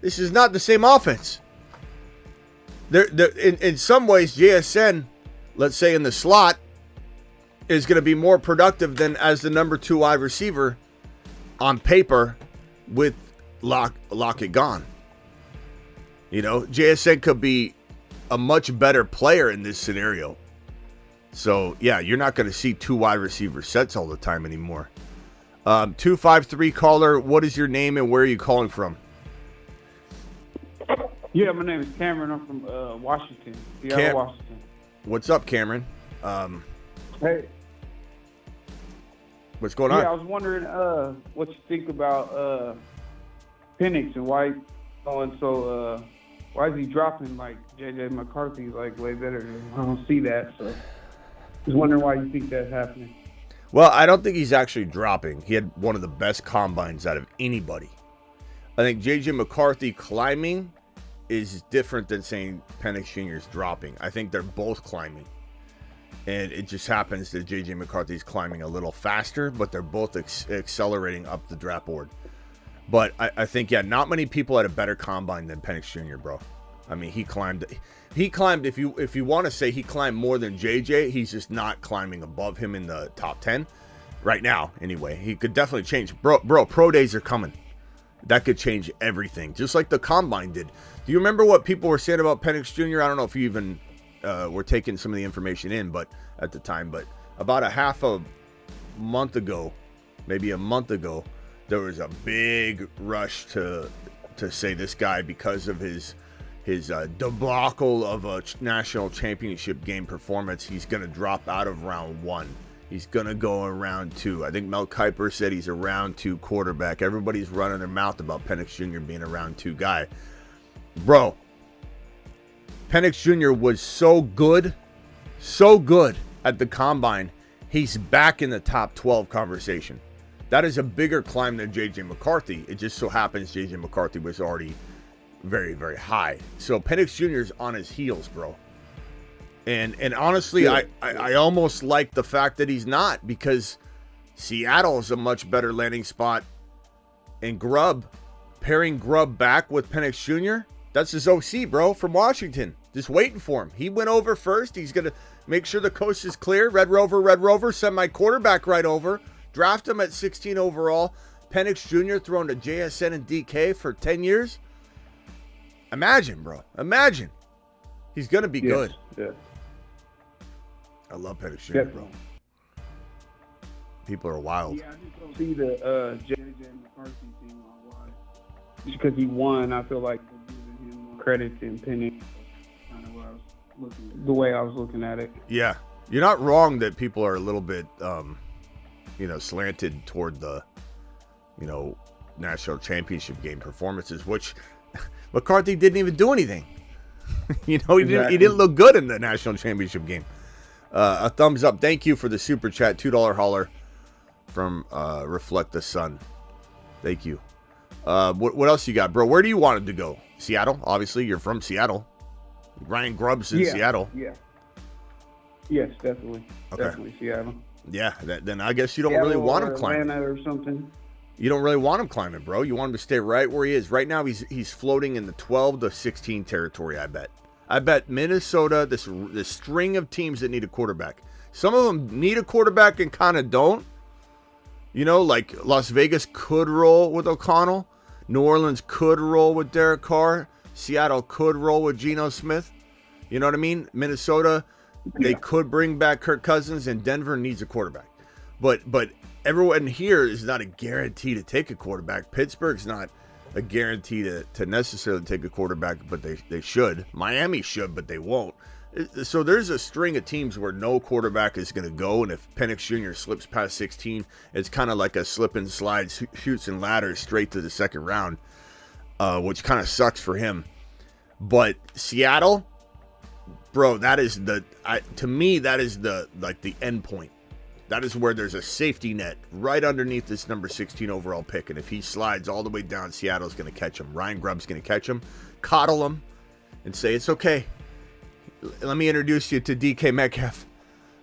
This is not the same offense. In some ways, JSN, let's say in the slot, is going to be more productive than as the number 2 wide receiver on paper with Lockett gone. You know, JSN could be a much better player in this scenario. So, yeah, you're not going to see 2 wide receiver sets all the time anymore. 253 caller, what is your name and where are you calling from? Yeah, my name is Cameron. I'm from Washington, Seattle, Washington. What's up, Cameron? Hey. What's going on? Yeah, I was wondering what you think about Penix and White going so why is he dropping like J.J. McCarthy's like way better? I don't see that, so I was wondering why you think that's happening. Well, I don't think he's actually dropping. He had one of the best combines out of anybody. I think J.J. McCarthy climbing is different than saying Penix Jr. is dropping. I think they're both climbing. And it just happens that J.J. McCarthy is climbing a little faster, but they're both accelerating up the draft board. But I think, yeah, not many people had a better combine than Penix Jr., bro. I mean, he climbed, if you want to say he climbed more than JJ, he's just not climbing above him in the top 10 right now. Anyway, he could definitely change. Bro, pro days are coming. That could change everything, just like the combine did. Do you remember what people were saying about Penix Jr.? I don't know if you even were taking some of the information in, but at the time, but about a half a month ago, maybe a month ago, there was a big rush to say this guy, because of his debacle of a national championship game performance, he's going to drop out of round 1. He's going to go in round 2. I think Mel Kiper said he's a round 2 quarterback. Everybody's running their mouth about Penix Jr. being a round 2 guy. Bro, Penix Jr. was so good at the combine, he's back in the top 12 conversation. That is a bigger climb than J.J. McCarthy. It just so happens J.J. McCarthy was already very, very high. So Penix Jr. is on his heels, bro. And honestly, yeah. I almost like the fact that he's not, because Seattle is a much better landing spot. And pairing Grubb back with Penix Jr., that's his OC, bro, from Washington. Just waiting for him. He went over first. He's going to make sure the coast is clear. Red Rover, send my quarterback right over. Draft him at 16 overall. Penix Jr. thrown to JSN and DK for 10 years. Imagine, bro. Imagine. He's going to be good. Yeah. I love Penix Jr., bro. People are wild. Yeah, I just don't see the J.J. McCarthy thing on why. Just because he won, I feel like they're giving him more credit than Penix. Kind of the way I was looking at it. Yeah. You're not wrong that people are a little bit, slanted toward the, national championship game performances, which McCarthy didn't even do anything. He didn't look good in the national championship game. A thumbs up. Thank you for the super chat. $2 holler from Reflect the Sun. Thank you. What else you got, bro? Where do you want him to go? Seattle? Obviously, you're from Seattle. Ryan Grubb's in Seattle. Yeah. Yes, definitely. Okay. Definitely Seattle. Yeah, then I guess you don't really want him climbing. Atlanta or something. You don't really want him climbing, bro. You want him to stay right where he is. Right now, he's floating in the 12 to 16 territory, I bet. I bet Minnesota, this string of teams that need a quarterback. Some of them need a quarterback and kind of don't. You know, like Las Vegas could roll with O'Connell. New Orleans could roll with Derek Carr. Seattle could roll with Geno Smith. You know what I mean? Minnesota, they could bring back Kirk Cousins, and Denver needs a quarterback. But everyone here is not a guarantee to take a quarterback. Pittsburgh's not a guarantee to necessarily take a quarterback, but they should. Miami should, but they won't. So there's a string of teams where no quarterback is going to go, and if Penix Jr. slips past 16, it's kind of like a slip and slide, shoots and ladders straight to the second round, which kind of sucks for him. But Seattle, bro, that is to me that is the end point. That is where there's a safety net right underneath this number 16 overall pick, and if he slides all the way down, Seattle's going to catch him. Ryan Grubb's going to catch him, coddle him, and say it's okay. Let me introduce you to DK Metcalf.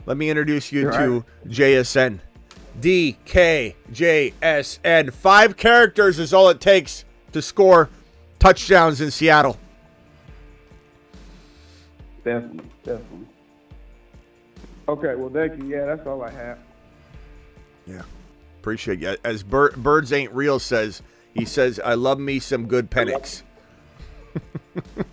Let me introduce you to JSN. DKJSN. 5 characters is all it takes to score touchdowns in Seattle. Definitely. Okay, well, thank you. Yeah, that's all I have. Yeah, appreciate you. As Birds Ain't Real says, he says, I love me some good Penix.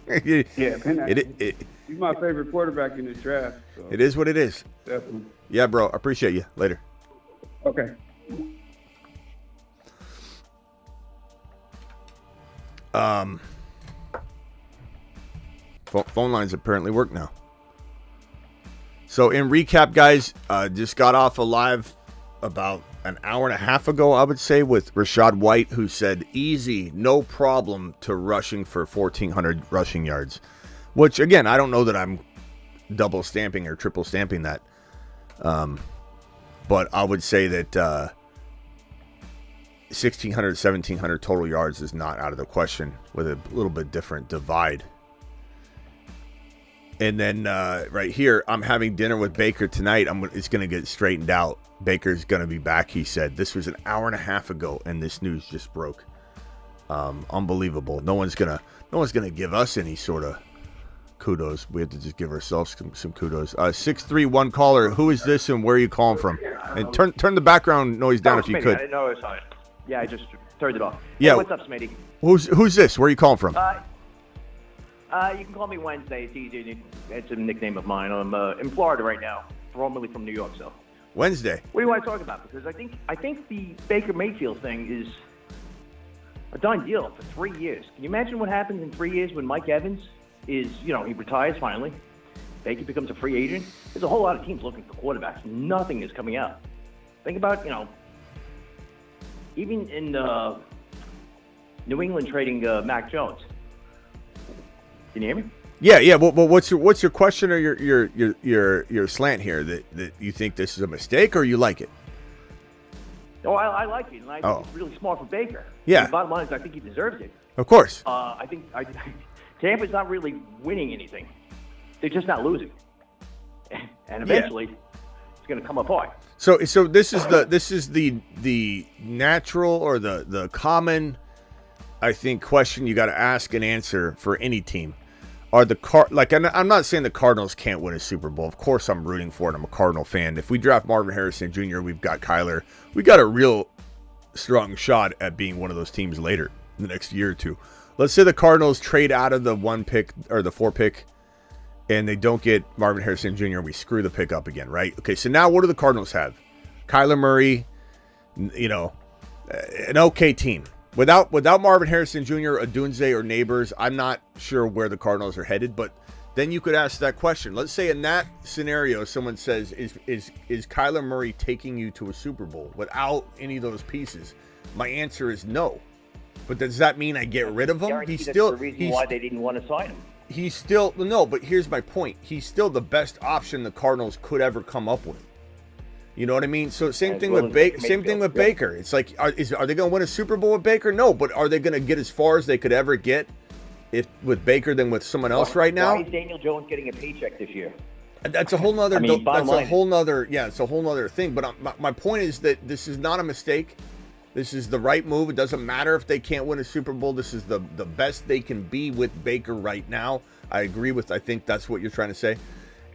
Yeah, Penix. He's my favorite quarterback in the draft. So. It is what it is. Definitely. Yeah, bro. I appreciate you. Later. Okay. Phone lines apparently work now. So in recap, guys, just got off a live about an hour and a half ago, I would say, with Rachaad White, who said easy, no problem to rushing for 1,400 rushing yards. Which, again, I don't know that I'm double stamping or triple stamping that. But I would say that 1,600, 1,700 total yards is not out of the question with a little bit different divide. And then right here, I'm having dinner with Baker tonight. It's going to get straightened out. Baker's going to be back, he said. This was an hour and a half ago, and this news just broke. Unbelievable. No one's gonna give us any sort of kudos. We have to just give ourselves some kudos. 631 caller. Who is this, and where are you calling from? And turn the background noise down if you Smitty. could. I didn't know it was on. Yeah, I just turned it off. Yeah. Hey, what's up, Smitty? Who's this? Where are you calling from? You can call me Wednesday. It's easy. It's a nickname of mine. I'm in Florida right now, formerly from New York. So Wednesday. what do you want to talk about? Because I think the Baker Mayfield thing is a done deal for 3 years. Can you imagine what happens in 3 years when Mike Evans he retires finally? Baker becomes a free agent. There's a whole lot of teams looking for quarterbacks. Nothing is coming out. Think about, even in New England trading Mac Jones. Can you hear me? Yeah. Well, what's your question or your slant here? That you think this is a mistake or you like it? Oh, I like it, and I think it's really smart for Baker. Yeah. The bottom line is I think he deserves it. Of course. I think Tampa's not really winning anything. They're just not losing. And eventually, it's going to come apart. So this is the natural or the common, I think, question you got to ask and answer for any team. Are I'm not saying the Cardinals can't win a Super Bowl. Of course I'm rooting for it. I'm a Cardinal fan. If we draft Marvin Harrison Jr., we've got Kyler. We got a real strong shot at being one of those teams later in the next year or two. Let's say the Cardinals trade out of the 1 pick or the 4 pick and they don't get Marvin Harrison Jr. We screw the pick up again, right? Okay, so now what do the Cardinals have? Kyler Murray, an okay team. Without Marvin Harrison Jr., Odunze, or Neighbors, I'm not sure where the Cardinals are headed. But then you could ask that question. Let's say in that scenario, someone says, "Is Kyler Murray taking you to a Super Bowl without any of those pieces?" My answer is no. But does that mean I get rid of him? That's the reason why they didn't want to sign him. He's still no. But here's my point. He's still the best option the Cardinals could ever come up with. You know what I mean? So same thing with Baker. It's like, are they going to win a Super Bowl with Baker? No, but are they going to get as far as they could ever get with Baker than with someone else right now? Why is Daniel Jones getting a paycheck this year? That's a whole nother. It's a whole nother thing. But my point is that this is not a mistake. This is the right move. It doesn't matter if they can't win a Super Bowl. This is the best they can be with Baker right now. I agree with. I think that's what you're trying to say.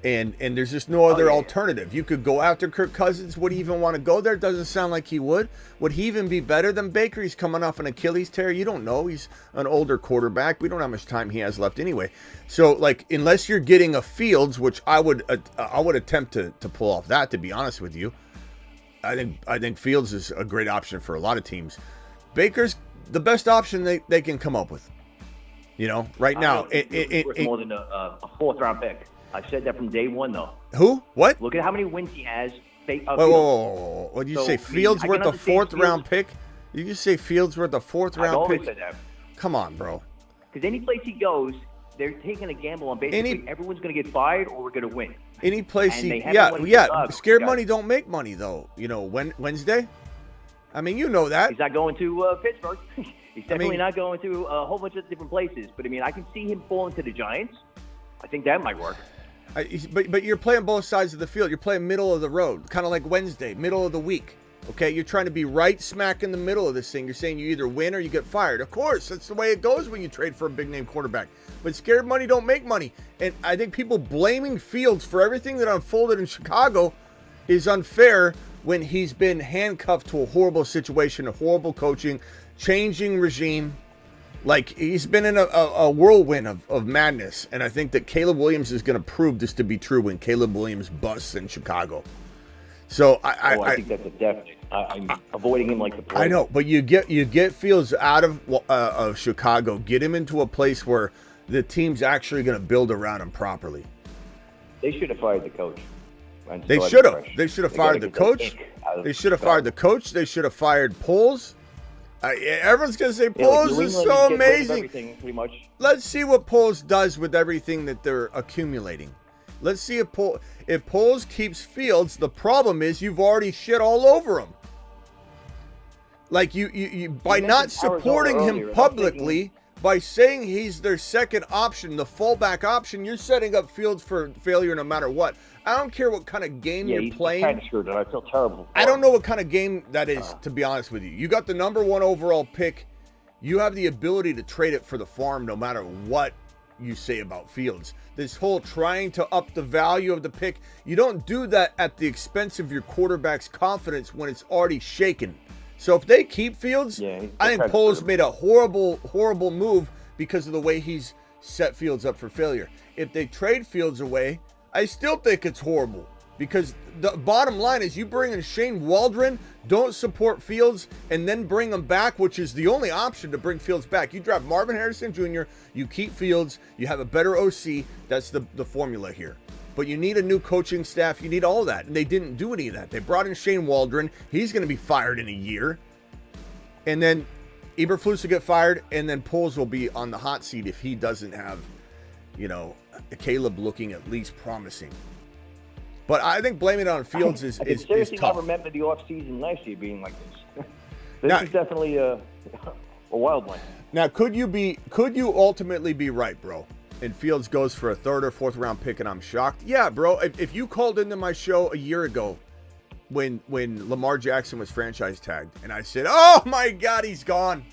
And there's just no other alternative. You could go after Kirk Cousins. Would he even want to go there? Doesn't sound like he would. Would he even be better than Baker? He's coming off an Achilles tear. You don't know. He's an older quarterback. We don't know how much time he has left anyway. So, like, unless you're getting a Fields, which I would attempt to pull off that, to be honest with you. I think Fields is a great option for a lot of teams. Baker's the best option they can come up with. You know, right now. It's worth more than a fourth-round pick. I've said that from day one, though. Who? What? Look at how many wins he has. Whoa. What did you say? Fields worth a fourth-round pick? You just say Fields worth a fourth-round pick? I always said that. Come on, bro. Because any place he goes, they're taking a gamble on basically everyone's going to get fired or we're going to win. Any place Scared money don't make money, though. You know, Wednesday? I mean, you know that. He's not going to Pittsburgh. He's definitely not going to a whole bunch of different places. But, I mean, I can see him falling to the Giants. I think that might work. But you're playing both sides of the field. You're playing middle of the road, kind of like Wednesday, middle of the week. Okay, you're trying to be right smack in the middle of this thing. You're saying you either win or you get fired. Of course, that's the way it goes when you trade for a big-name quarterback. But scared money don't make money. And I think people blaming Fields for everything that unfolded in Chicago is unfair when he's been handcuffed to a horrible situation, a horrible coaching, changing regime. Like, he's been in a whirlwind of madness. And I think that Caleb Williams is going to prove this to be true when Caleb Williams busts in Chicago. So I think that's a definite. I'm avoiding him like the plague. I know, but you get Fields out of Chicago, get him into a place where the team's actually going to build around him properly. They should have fired the coach. They should have. They should have fired the coach. They should have fired the coach. They should have fired Poles. Everyone's going to say Poles is so amazing. Pretty much. Let's see what Poles does with everything that they're accumulating. Let's see if Poles keeps Fields. The problem is you've already shit all over him. Like you by not supporting him publicly, by saying he's their second option, the fallback option, you're setting up Fields for failure no matter what. I don't care what kind of game you're playing. Kind of screwed up. I feel terrible. I don't know what kind of game that is, to be honest with you. You got the number 1 overall pick. You have the ability to trade it for the farm no matter what you say about Fields. This whole trying to up the value of the pick, you don't do that at the expense of your quarterback's confidence when it's already shaken. So if they keep Fields, I think Poles made a horrible move because of the way he's set Fields up for failure. If they trade Fields away, I still think it's horrible because the bottom line is you bring in Shane Waldron, don't support Fields, and then bring him back, which is the only option to bring Fields back. You draft Marvin Harrison Jr., you keep Fields, you have a better OC. That's the formula here. But you need a new coaching staff. You need all that. And they didn't do any of that. They brought in Shane Waldron. He's going to be fired in a year. And then Eberflus will get fired, and then Poles will be on the hot seat if he doesn't have, Caleb looking at least promising. But I think blaming it on Fields is seriously tough. I remember the offseason last year being like this. This is definitely a wild one. Now, could you ultimately be right, bro? And Fields goes for a 3rd or 4th round pick, and I'm shocked. Yeah, bro. If you called into my show a year ago when Lamar Jackson was franchise tagged, and I said, "Oh my God, he's gone,"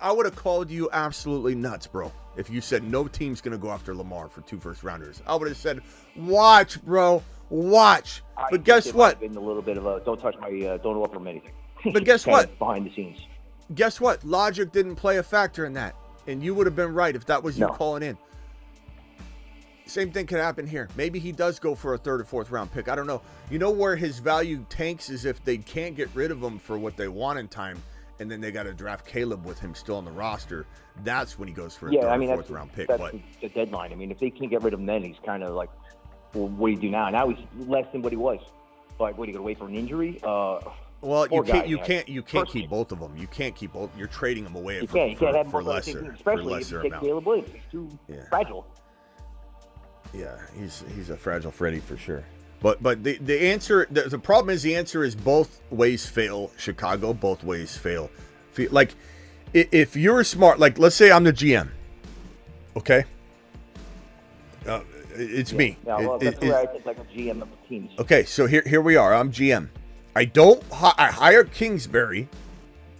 I would have called you absolutely nuts, bro. If you said no team's gonna go after Lamar for 2 first-rounders, I would have said, "Watch, bro, watch." But guess what? Been a little bit of a don't touch my, don't offer him anything. But guess what? Behind the scenes. Guess what? Logic didn't play a factor in that. And you would have been right if that was you calling in. Same thing could happen here. Maybe he does go for a 3rd or 4th round pick. I don't know. You know where his value tanks is if they can't get rid of him for what they want in time, and then they got to draft Caleb with him still on the roster. That's when he goes for a 3rd or 4th round pick. That's the deadline. I mean, if they can't get rid of him then, he's kind of like, well, what do you do now? Now he's less than what he was. But what, are you going to wait for an injury? Well, you can't keep both of them. You can't keep both. You're trading them away for lesser. Especially if you take Caleb Williams. He's too fragile. Yeah, he's a fragile Freddy for sure. But the answer, the problem is the answer is both ways fail. Chicago, both ways fail. Like, if you're smart, like let's say I'm the GM, okay? It's me. Yeah, well, that's where I think like a GM of the teams. Okay, so here we are. I'm GM. I hire Kingsbury,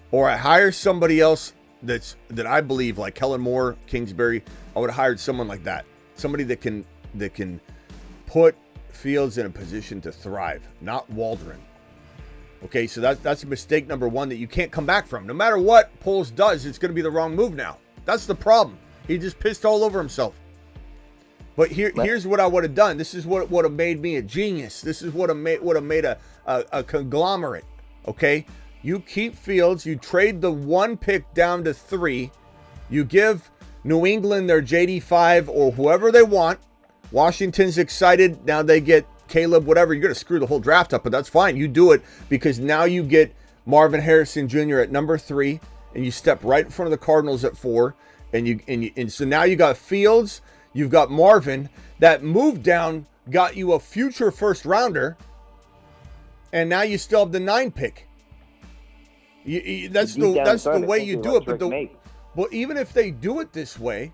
or I hire somebody else that I believe like Kellen Moore, Kingsbury. I would have hired someone like that, somebody that can put Fields in a position to thrive, not Waldron. Okay, so that's mistake number one that you can't come back from. No matter what Poles does, it's going to be the wrong move now. That's the problem. He just pissed all over himself. But here's what I would have done. This is what would have made me a genius. This is what would have made a conglomerate. Okay, you keep Fields. You trade the 1 pick down to 3. You give New England their JD5 or whoever they want. Washington's excited. Now they get Caleb, whatever. You're going to screw the whole draft up, but that's fine. You do it because now you get Marvin Harrison Jr. at number 3, and you step right in front of the Cardinals at 4. And so now you got Fields. You've got Marvin. That move down got you a future first rounder, and now you still have the 9 pick. That's the way you do it. But even if they do it this way,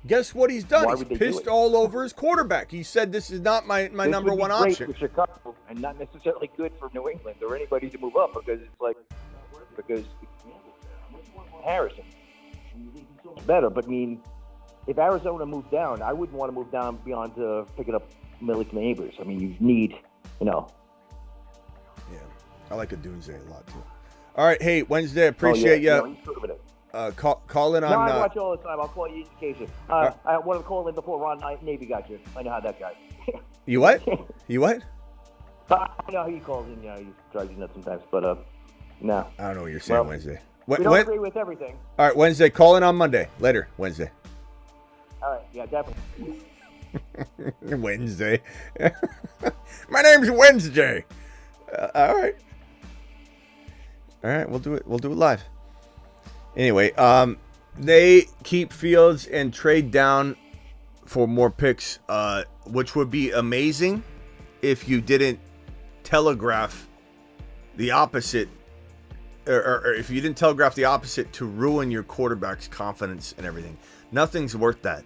guess what he's done? He's pissed all over his quarterback. He said, "This is not my number one option." For Chicago, and not necessarily good for New England or anybody to move up because Harrison better. But I mean, if Arizona moved down, I wouldn't want to move down beyond picking up Malik Neighbors. I mean, you need, Yeah, I like a Doomsday a lot too. All right, hey, Wednesday, appreciate you. Call in on. No, I watch you all the time. I'll call you in occasion. I wanted to call in before Ron Navy got you. I know how that guy. You what? You what? I know he calls in. Yeah, he drives you nuts sometimes, but no. I don't know what you're saying, Wednesday. We don't agree with everything. All right, Wednesday. Call in on Monday. Later, Wednesday. All right, yeah, definitely. Wednesday. My name's Wednesday. All right. All right, we'll do it. We'll do it live. Anyway, they keep Fields and trade down for more picks, which would be amazing if you didn't telegraph the opposite, or if you didn't telegraph the opposite to ruin your quarterback's confidence and everything. Nothing's worth that.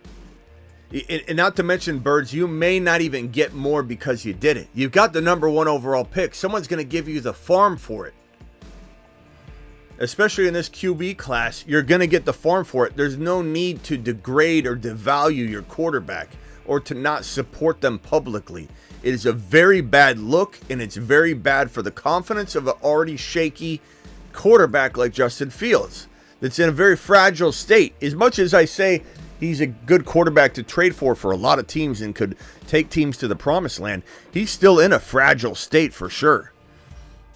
And not to mention, Birds, you may not even get more because you did it. You've got the number 1 overall pick. Someone's going to give you the farm for it. Especially in this QB class, you're going to get the farm for it. There's no need to degrade or devalue your quarterback or to not support them publicly. It is a very bad look, and it's very bad for the confidence of an already shaky quarterback like Justin Fields that's in a very fragile state. As much as I say he's a good quarterback to trade for a lot of teams and could take teams to the promised land, he's still in a fragile state for sure.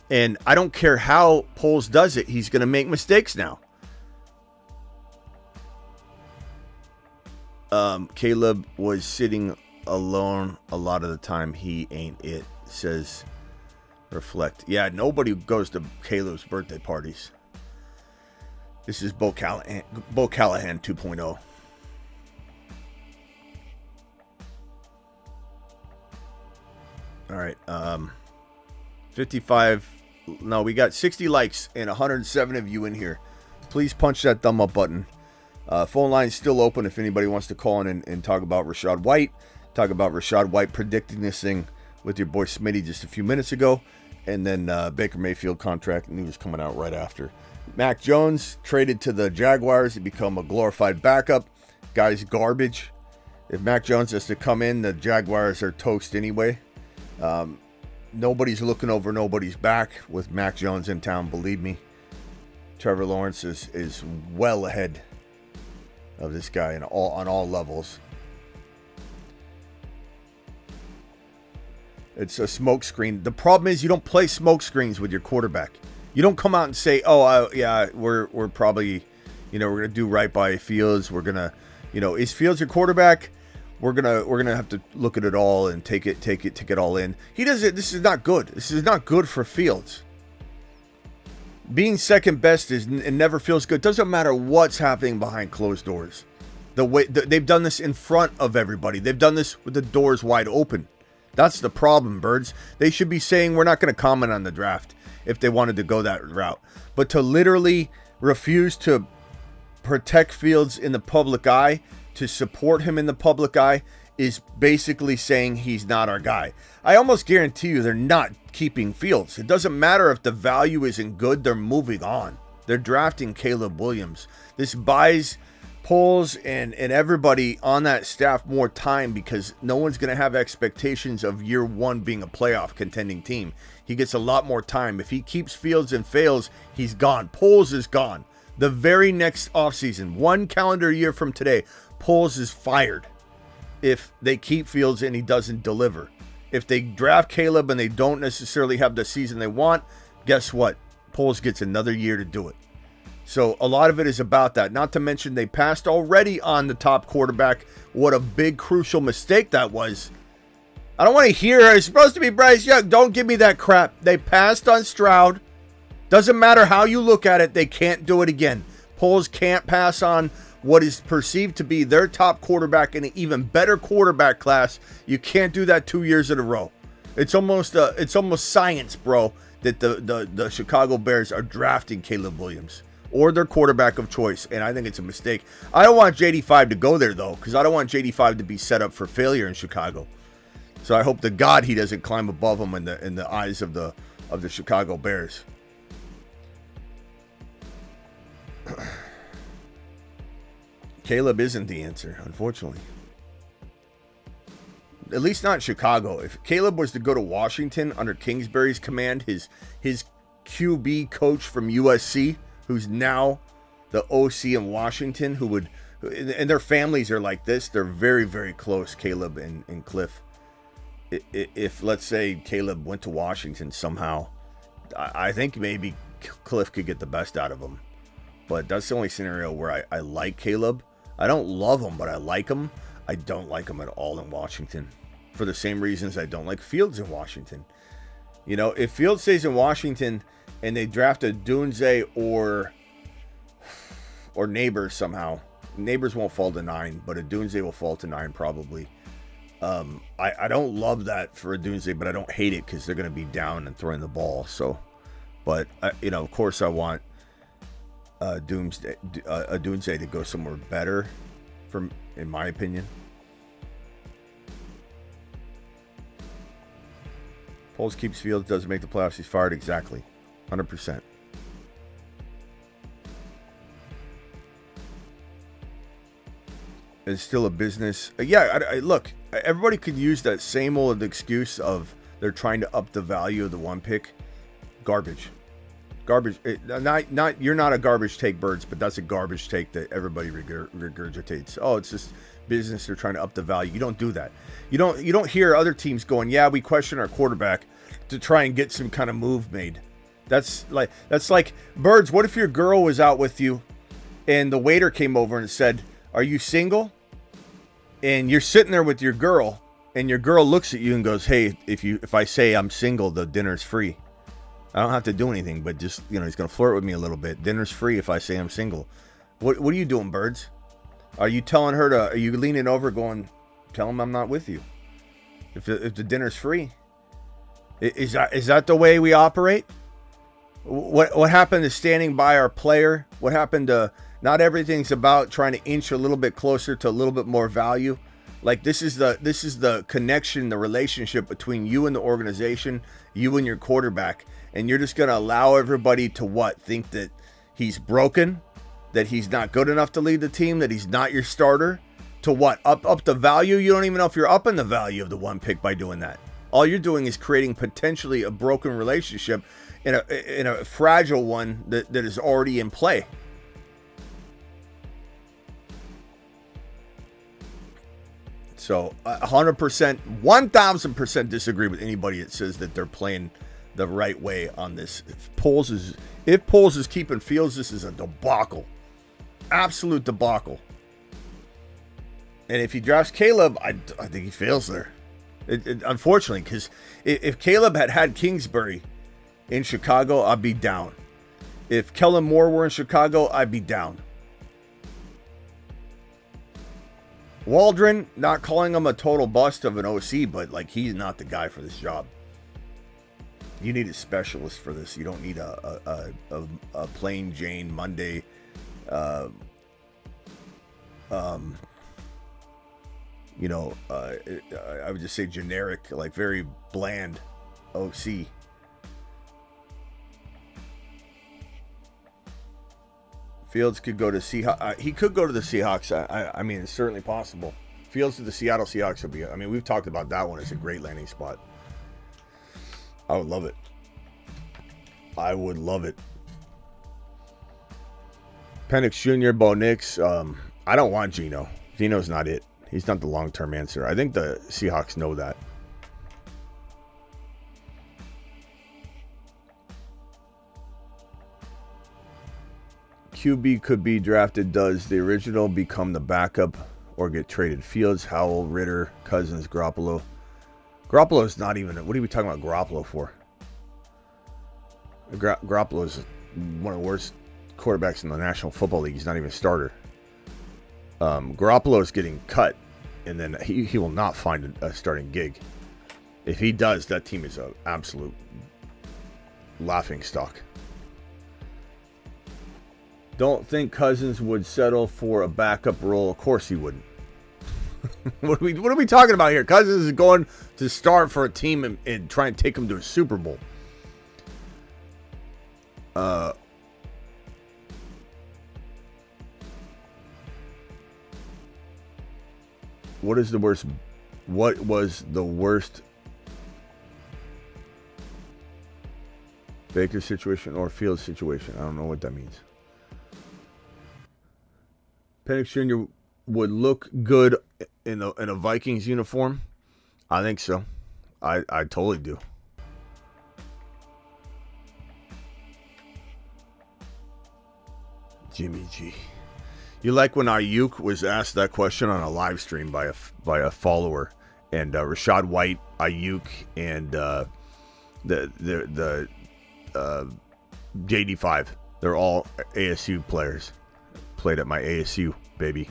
And I don't care how Poles does it, he's going to make mistakes now. Caleb was sitting alone a lot of the time. He ain't it, says Reflect. Yeah, nobody goes to Caleb's birthday parties. This is Bo Callahan 2.0. All right. 55. No, we got 60 likes and 107 of you in here. Please punch that thumb up button. Phone line's still open if anybody wants to call in and talk about Rachaad White. Talk about Rashad White predicting this thing with your boy Smitty just a few minutes ago. And then Baker Mayfield contract news coming out right after. Mac Jones traded to the Jaguars to become a glorified backup. Guy's garbage. If Mac Jones has to come in, the Jaguars are toast anyway. Nobody's looking over nobody's back with Mac Jones in town, believe me. Trevor Lawrence is well ahead of this guy on all levels. It's a smokescreen. The problem is you don't play smokescreens with your quarterback. You don't come out and say, we're probably, we're gonna do right by Fields. We're gonna, is Fields your quarterback? We're gonna have to look at it all and take it all in. He does it. This is not good. This is not good for Fields. Being second best it never feels good. Doesn't matter what's happening behind closed doors. They've done this in front of everybody. They've done this with the doors wide open. That's the problem, Birds. They should be saying we're not going to comment on the draft if they wanted to go that route. But to literally refuse to protect Fields in the public eye, to support him in the public eye, is basically saying he's not our guy. I almost guarantee you they're not keeping Fields. It doesn't matter if the value isn't good, they're moving on. They're drafting Caleb Williams. This buys Poles and everybody on that staff more time because no one's going to have expectations of year one being a playoff contending team. He gets a lot more time. If he keeps Fields and fails, he's gone. Poles is gone. The very next offseason, 1 calendar year from today, Poles is fired if they keep Fields and he doesn't deliver. If they draft Caleb and they don't necessarily have the season they want, guess what? Poles gets another year to do it. So a lot of it is about that. Not to mention they passed already on the top quarterback. What a big, crucial mistake that was. I don't want to hear it's supposed to be Bryce Young. Don't give me that crap. They passed on Stroud. Doesn't matter how you look at it. They can't do it again. Poles can't pass on what is perceived to be their top quarterback in an even better quarterback class. You can't do that 2 years in a row. It's almost science, bro, that the Chicago Bears are drafting Caleb Williams or their quarterback of choice, and I think it's a mistake. I don't want JD5 to go there, though, because I don't want JD5 to be set up for failure in Chicago. So I hope to God he doesn't climb above him in the eyes of the Chicago Bears. Caleb isn't the answer, unfortunately. At least not Chicago. If Caleb was to go to Washington under Kingsbury's command, his QB coach from USC, who's now the OC in Washington, and their families are like this. They're very, very close, Caleb and Cliff. If let's say Caleb went to Washington somehow, I think maybe Cliff could get the best out of him. But that's the only scenario where I like Caleb. I don't love him, but I like him. I don't like him at all in Washington for the same reasons I don't like Fields in Washington. You know, if Fields stays in Washington and they draft a Dunze or Neighbors somehow, Neighbors won't fall to 9, but a Dunze will fall to 9 probably. I don't love that for a Dunze, but I don't hate it because they're going to be down and throwing the ball. So, but of course I want a Dunze to go somewhere better, in my opinion. Poles keeps Fields, doesn't make the playoffs, he's fired. Exactly, 100%. It's still a business. Look, everybody could use that same old excuse of they're trying to up the value of the 1 pick. Garbage. You're not a garbage take, Birds, but that's a garbage take that everybody regurgitates. Oh, it's just business. They're trying to up the value. You don't do that. You don't hear other teams going, yeah, we question our quarterback to try and get some kind of move made. That's like Birds. What if your girl was out with you and the waiter came over and said, are you single? And you're sitting there with your girl and your girl looks at you and goes, hey, if I say I'm single, the dinner's free. I don't have to do anything, but just, he's going to flirt with me a little bit. Dinner's free if I say I'm single. What are you doing, Birds? Are you telling her are you leaning over going, tell him I'm not with you? If the dinner's free? Is that the way we operate? What happened to standing by our player? What happened to not everything's about trying to inch a little bit closer to a little bit more value? Like this is the connection, the relationship between you and the organization, you and your quarterback. And you're just going to allow everybody to think that he's broken, that he's not good enough to lead the team, that he's not your starter, to up the value? You don't even know if you're upping the value of the 1 pick by doing that. All you're doing is creating potentially a broken relationship in a fragile one that is already in play. So 100%, 1000% disagree with anybody that says that they're playing the right way on this. If Poles is keeping Fields, this is a debacle. Absolute debacle. And if he drafts Caleb, I think he fails there. Unfortunately, because if Caleb had Kingsbury in Chicago, I'd be down. If Kellen Moore were in Chicago, I'd be down. Waldron, not calling him a total bust of an OC, but he's not the guy for this job. You need a specialist for this. You don't need a plain Jane Monday, I would just say generic, very bland OC. Fields could go to Seahawks. He could go to the Seahawks. I mean, it's certainly possible. Fields to the Seattle Seahawks would be. I mean, we've talked about that one. It's a great landing spot. I would love it. I would love it. Penix Jr., Bo Nix. I don't want Geno. Geno's not it. He's not the long-term answer. I think the Seahawks know that. QB could be drafted. Does the original become the backup or get traded? Fields, Howell, Ritter, Cousins, Garoppolo. Garoppolo's not even. What are we talking about Garoppolo for? Garoppolo is one of the worst quarterbacks in the National Football League. He's not even a starter. Garoppolo is getting cut, and then he will not find a starting gig. If he does, that team is an absolute laughing stock. Don't think Cousins would settle for a backup role. Of course he wouldn't. What are we talking about here? Cousins is going to start for a team and try and take them to a Super Bowl. What is the worst? What was the worst Baker situation or Fields situation? I don't know what that means. Penix Jr. would look good in a Vikings uniform. I think so. I totally do. Jimmy G. You like when Ayuk was asked that question on a live stream by a follower, and Rashad White, Ayuk, and the JD5. They're all ASU players. Played at my ASU, baby.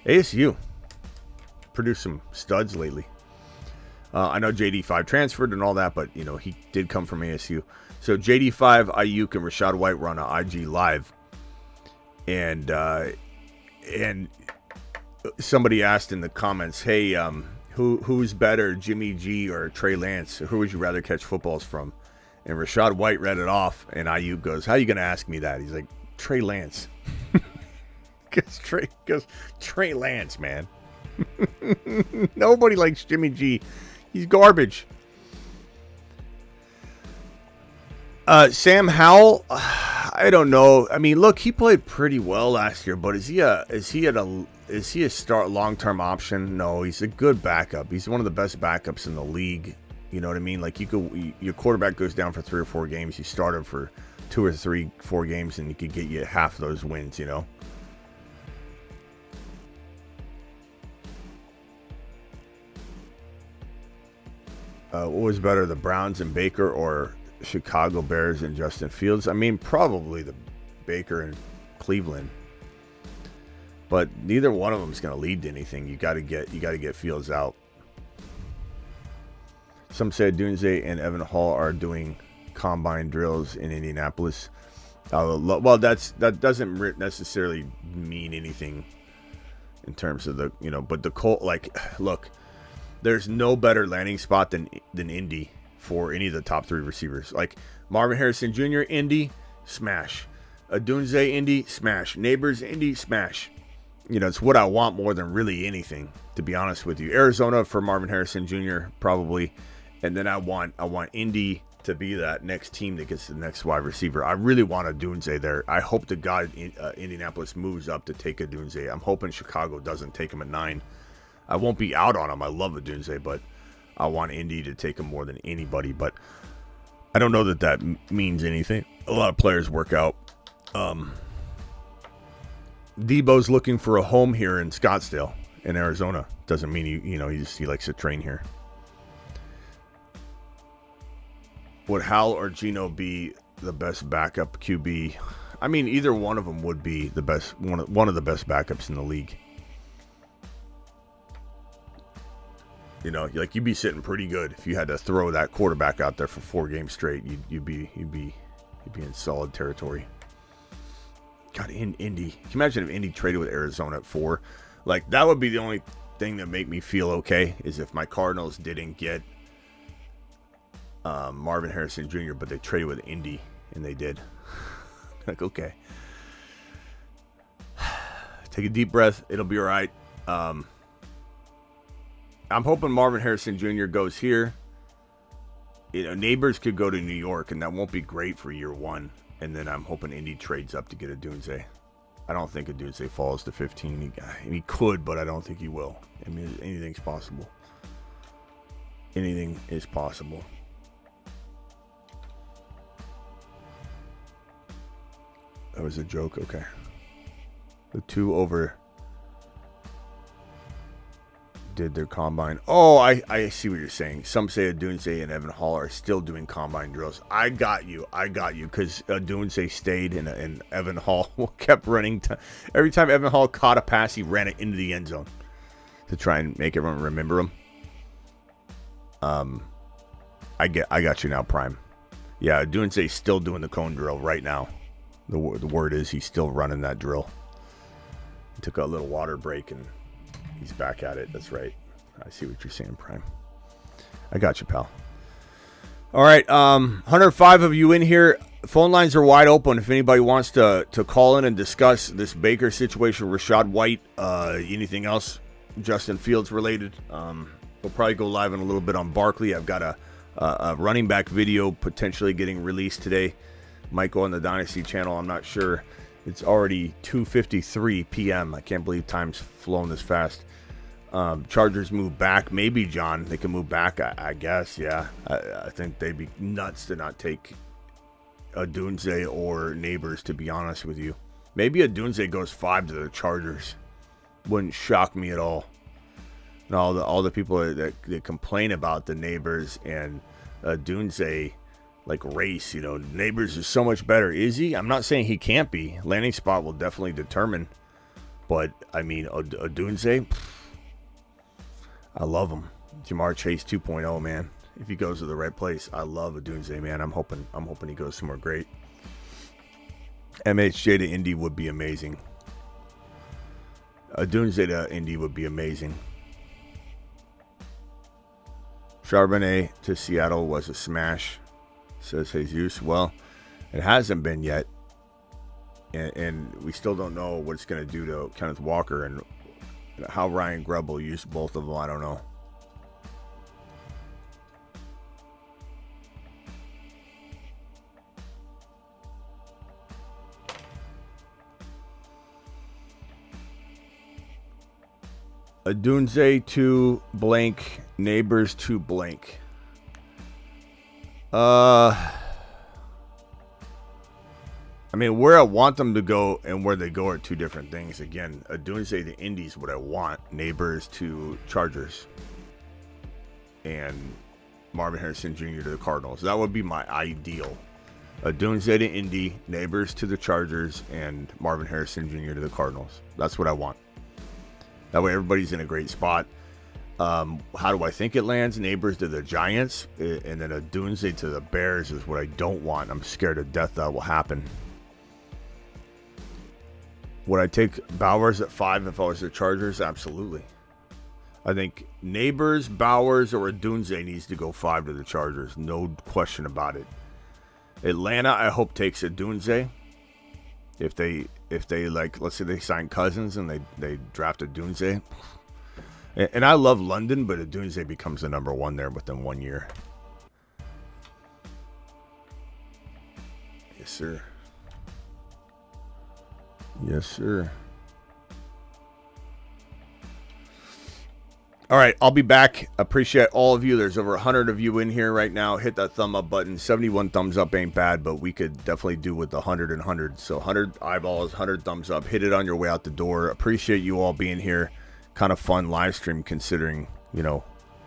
ASU produced some studs lately. I know JD5 transferred and all that, but he did come from ASU. So JD5, Ayuk, and Rashad White were on an IG live, and somebody asked in the comments, "Hey, who's better, Jimmy G or Trey Lance? Who would you rather catch footballs from?" And Rashad White read it off, and Ayuk goes, "How are you gonna ask me that?" He's like, "Trey Lance." Because Trey Lance, man. Nobody likes Jimmy G. He's garbage. Sam Howell, I don't know. I mean, look, he played pretty well last year, but is he a start long-term option? No, he's a good backup. He's one of the best backups in the league. You know what I mean? Like your quarterback goes down for 3 or 4 games. You start him for 2 or 3, 4 games, and he could get you half those wins. What was better, the Browns and Baker or Chicago Bears and Justin Fields? I mean, probably the Baker and Cleveland, but neither one of them is going to lead to anything. You got to get Fields out. Some say Dunze and Evan Hall are doing combine drills in Indianapolis. Well, that doesn't necessarily mean anything in terms of but the Colt, look. There's no better landing spot than Indy for any of the top 3 receivers. Like Marvin Harrison Jr., Indy, smash. Adunze, Indy, smash. Neighbors, Indy, smash. It's what I want more than really anything, to be honest with you. Arizona for Marvin Harrison Jr., probably. And then I want Indy to be that next team that gets the next wide receiver. I really want Adunze there. I hope to God Indianapolis moves up to take Adunze. I'm hoping Chicago doesn't take him at 9. I won't be out on him. I love Adunze, but I want Indy to take him more than anybody. But I don't know that means anything. A lot of players work out. Debo's looking for a home here in Scottsdale, in Arizona. Doesn't mean he likes to train here. Would Hal or Geno be the best backup QB? I mean, either one of them would be the best, one of the best backups in the league. You'd be sitting pretty good if you had to throw that quarterback out there for 4 games straight. You'd be in solid territory. God, in Indy, can you imagine if Indy traded with Arizona at 4? Like, that would be the only thing that make me feel okay, is if my Cardinals didn't get Marvin Harrison Jr., but they traded with Indy, and they did. Like, okay. Take a deep breath. It'll be all right. I'm hoping Marvin Harrison Jr. goes here. Neighbors could go to New York, and that won't be great for year one. And then I'm hoping Indy trades up to get Odunze. I don't think Odunze falls to 15. He could, but I don't think he will. I mean, anything's possible. Anything is possible. That was a joke. Okay. The two over did their combine. Oh, I see what you're saying. Some say Odunze and Evan Hall are still doing combine drills. I got you. Because Odunze stayed and Evan Hall kept running. Every time Evan Hall caught a pass, he ran it into the end zone to try and make everyone remember him. I got you now, Prime. Yeah, Odunze's still doing the cone drill right now. The word is he's still running that drill. He took a little water break and he's back at it. That's right. I see what you're saying, Prime. I got you, pal. All right, 105 of you in here. Phone lines are wide open if anybody wants to call in and discuss this Baker situation, Rachaad White, anything else Justin Fields related. We'll probably go live in a little bit on Barkley. I've got a running back video potentially getting released today. Might go on the Dynasty channel. I'm not sure. It's already 2:53 p.m. I can't believe time's flown this fast. Chargers move back. Maybe, John, they can move back, I guess. Yeah, I think they'd be nuts to not take Odunze or Neighbors, to be honest with you. Maybe Odunze goes 5 to the Chargers. Wouldn't shock me at all. And all the people that complain about the Neighbors and Odunze like race, Neighbors is so much better. Is he? I'm not saying he can't be. Landing spot will definitely determine. But, I mean, Odunze, I love him. Jamar Chase 2.0, man. If he goes to the right place, I love Odunze, man. I'm hoping he goes somewhere great. MHJ to Indy would be amazing. Odunze to Indy would be amazing. Charbonnet to Seattle was a smash, says Jesus. Well, it hasn't been yet. And we still don't know what it's going to do to Kenneth Walker and how Ryan Grubb will use both of them. I don't know. Odunze to blank, Neighbors to blank. I mean, where I want them to go and where they go are two different things. Again, Odunze to Indies, what I want. Neighbors to Chargers. And Marvin Harrison Jr. to the Cardinals. That would be my ideal. Odunze to Indy, Neighbors to the Chargers, and Marvin Harrison Jr. to the Cardinals. That's what I want. That way everybody's in a great spot. How do I think it lands? Neighbors to the Giants, and then Odunze to the Bears is what I don't want. I'm scared to death that will happen. Would I take Bowers at 5 if I was the Chargers? Absolutely. I think Neighbors, Bowers, or Odunze needs to go 5 to the Chargers. No question about it. Atlanta, I hope, takes Odunze. If they like, let's say they sign Cousins and they draft Odunze. And I love London, but Odunze becomes the number 1 there within 1 year. Yes, sir. Yes, sir. All right, I'll be back. Appreciate all of you. There's over 100 of you in here right now. Hit that thumb up button. 71 thumbs up ain't bad, but we could definitely do with the 100 and 100. So 100 eyeballs, 100 thumbs up. Hit it on your way out the door. Appreciate you all being here. Kind of fun live stream considering,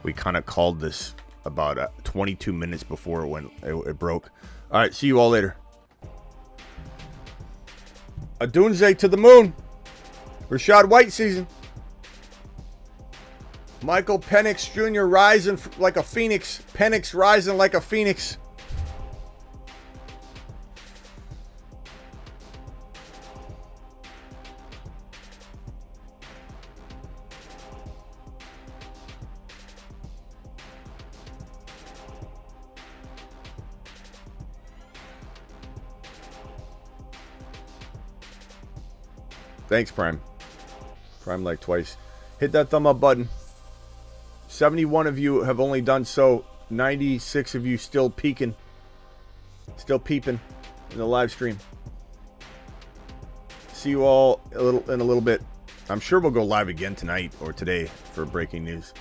we kind of called this about 22 minutes before it broke. All right, see you all later. Odunze to the moon. Rachaad White season. Michael Penix Jr. rising like a phoenix. Penix rising like a phoenix. Thanks, Prime. Prime like twice. Hit that thumb up button. 71 of you have only done so. 96 of you still peeking. Still peeping in the live stream. See you all in a little bit. I'm sure we'll go live again tonight or today for breaking news.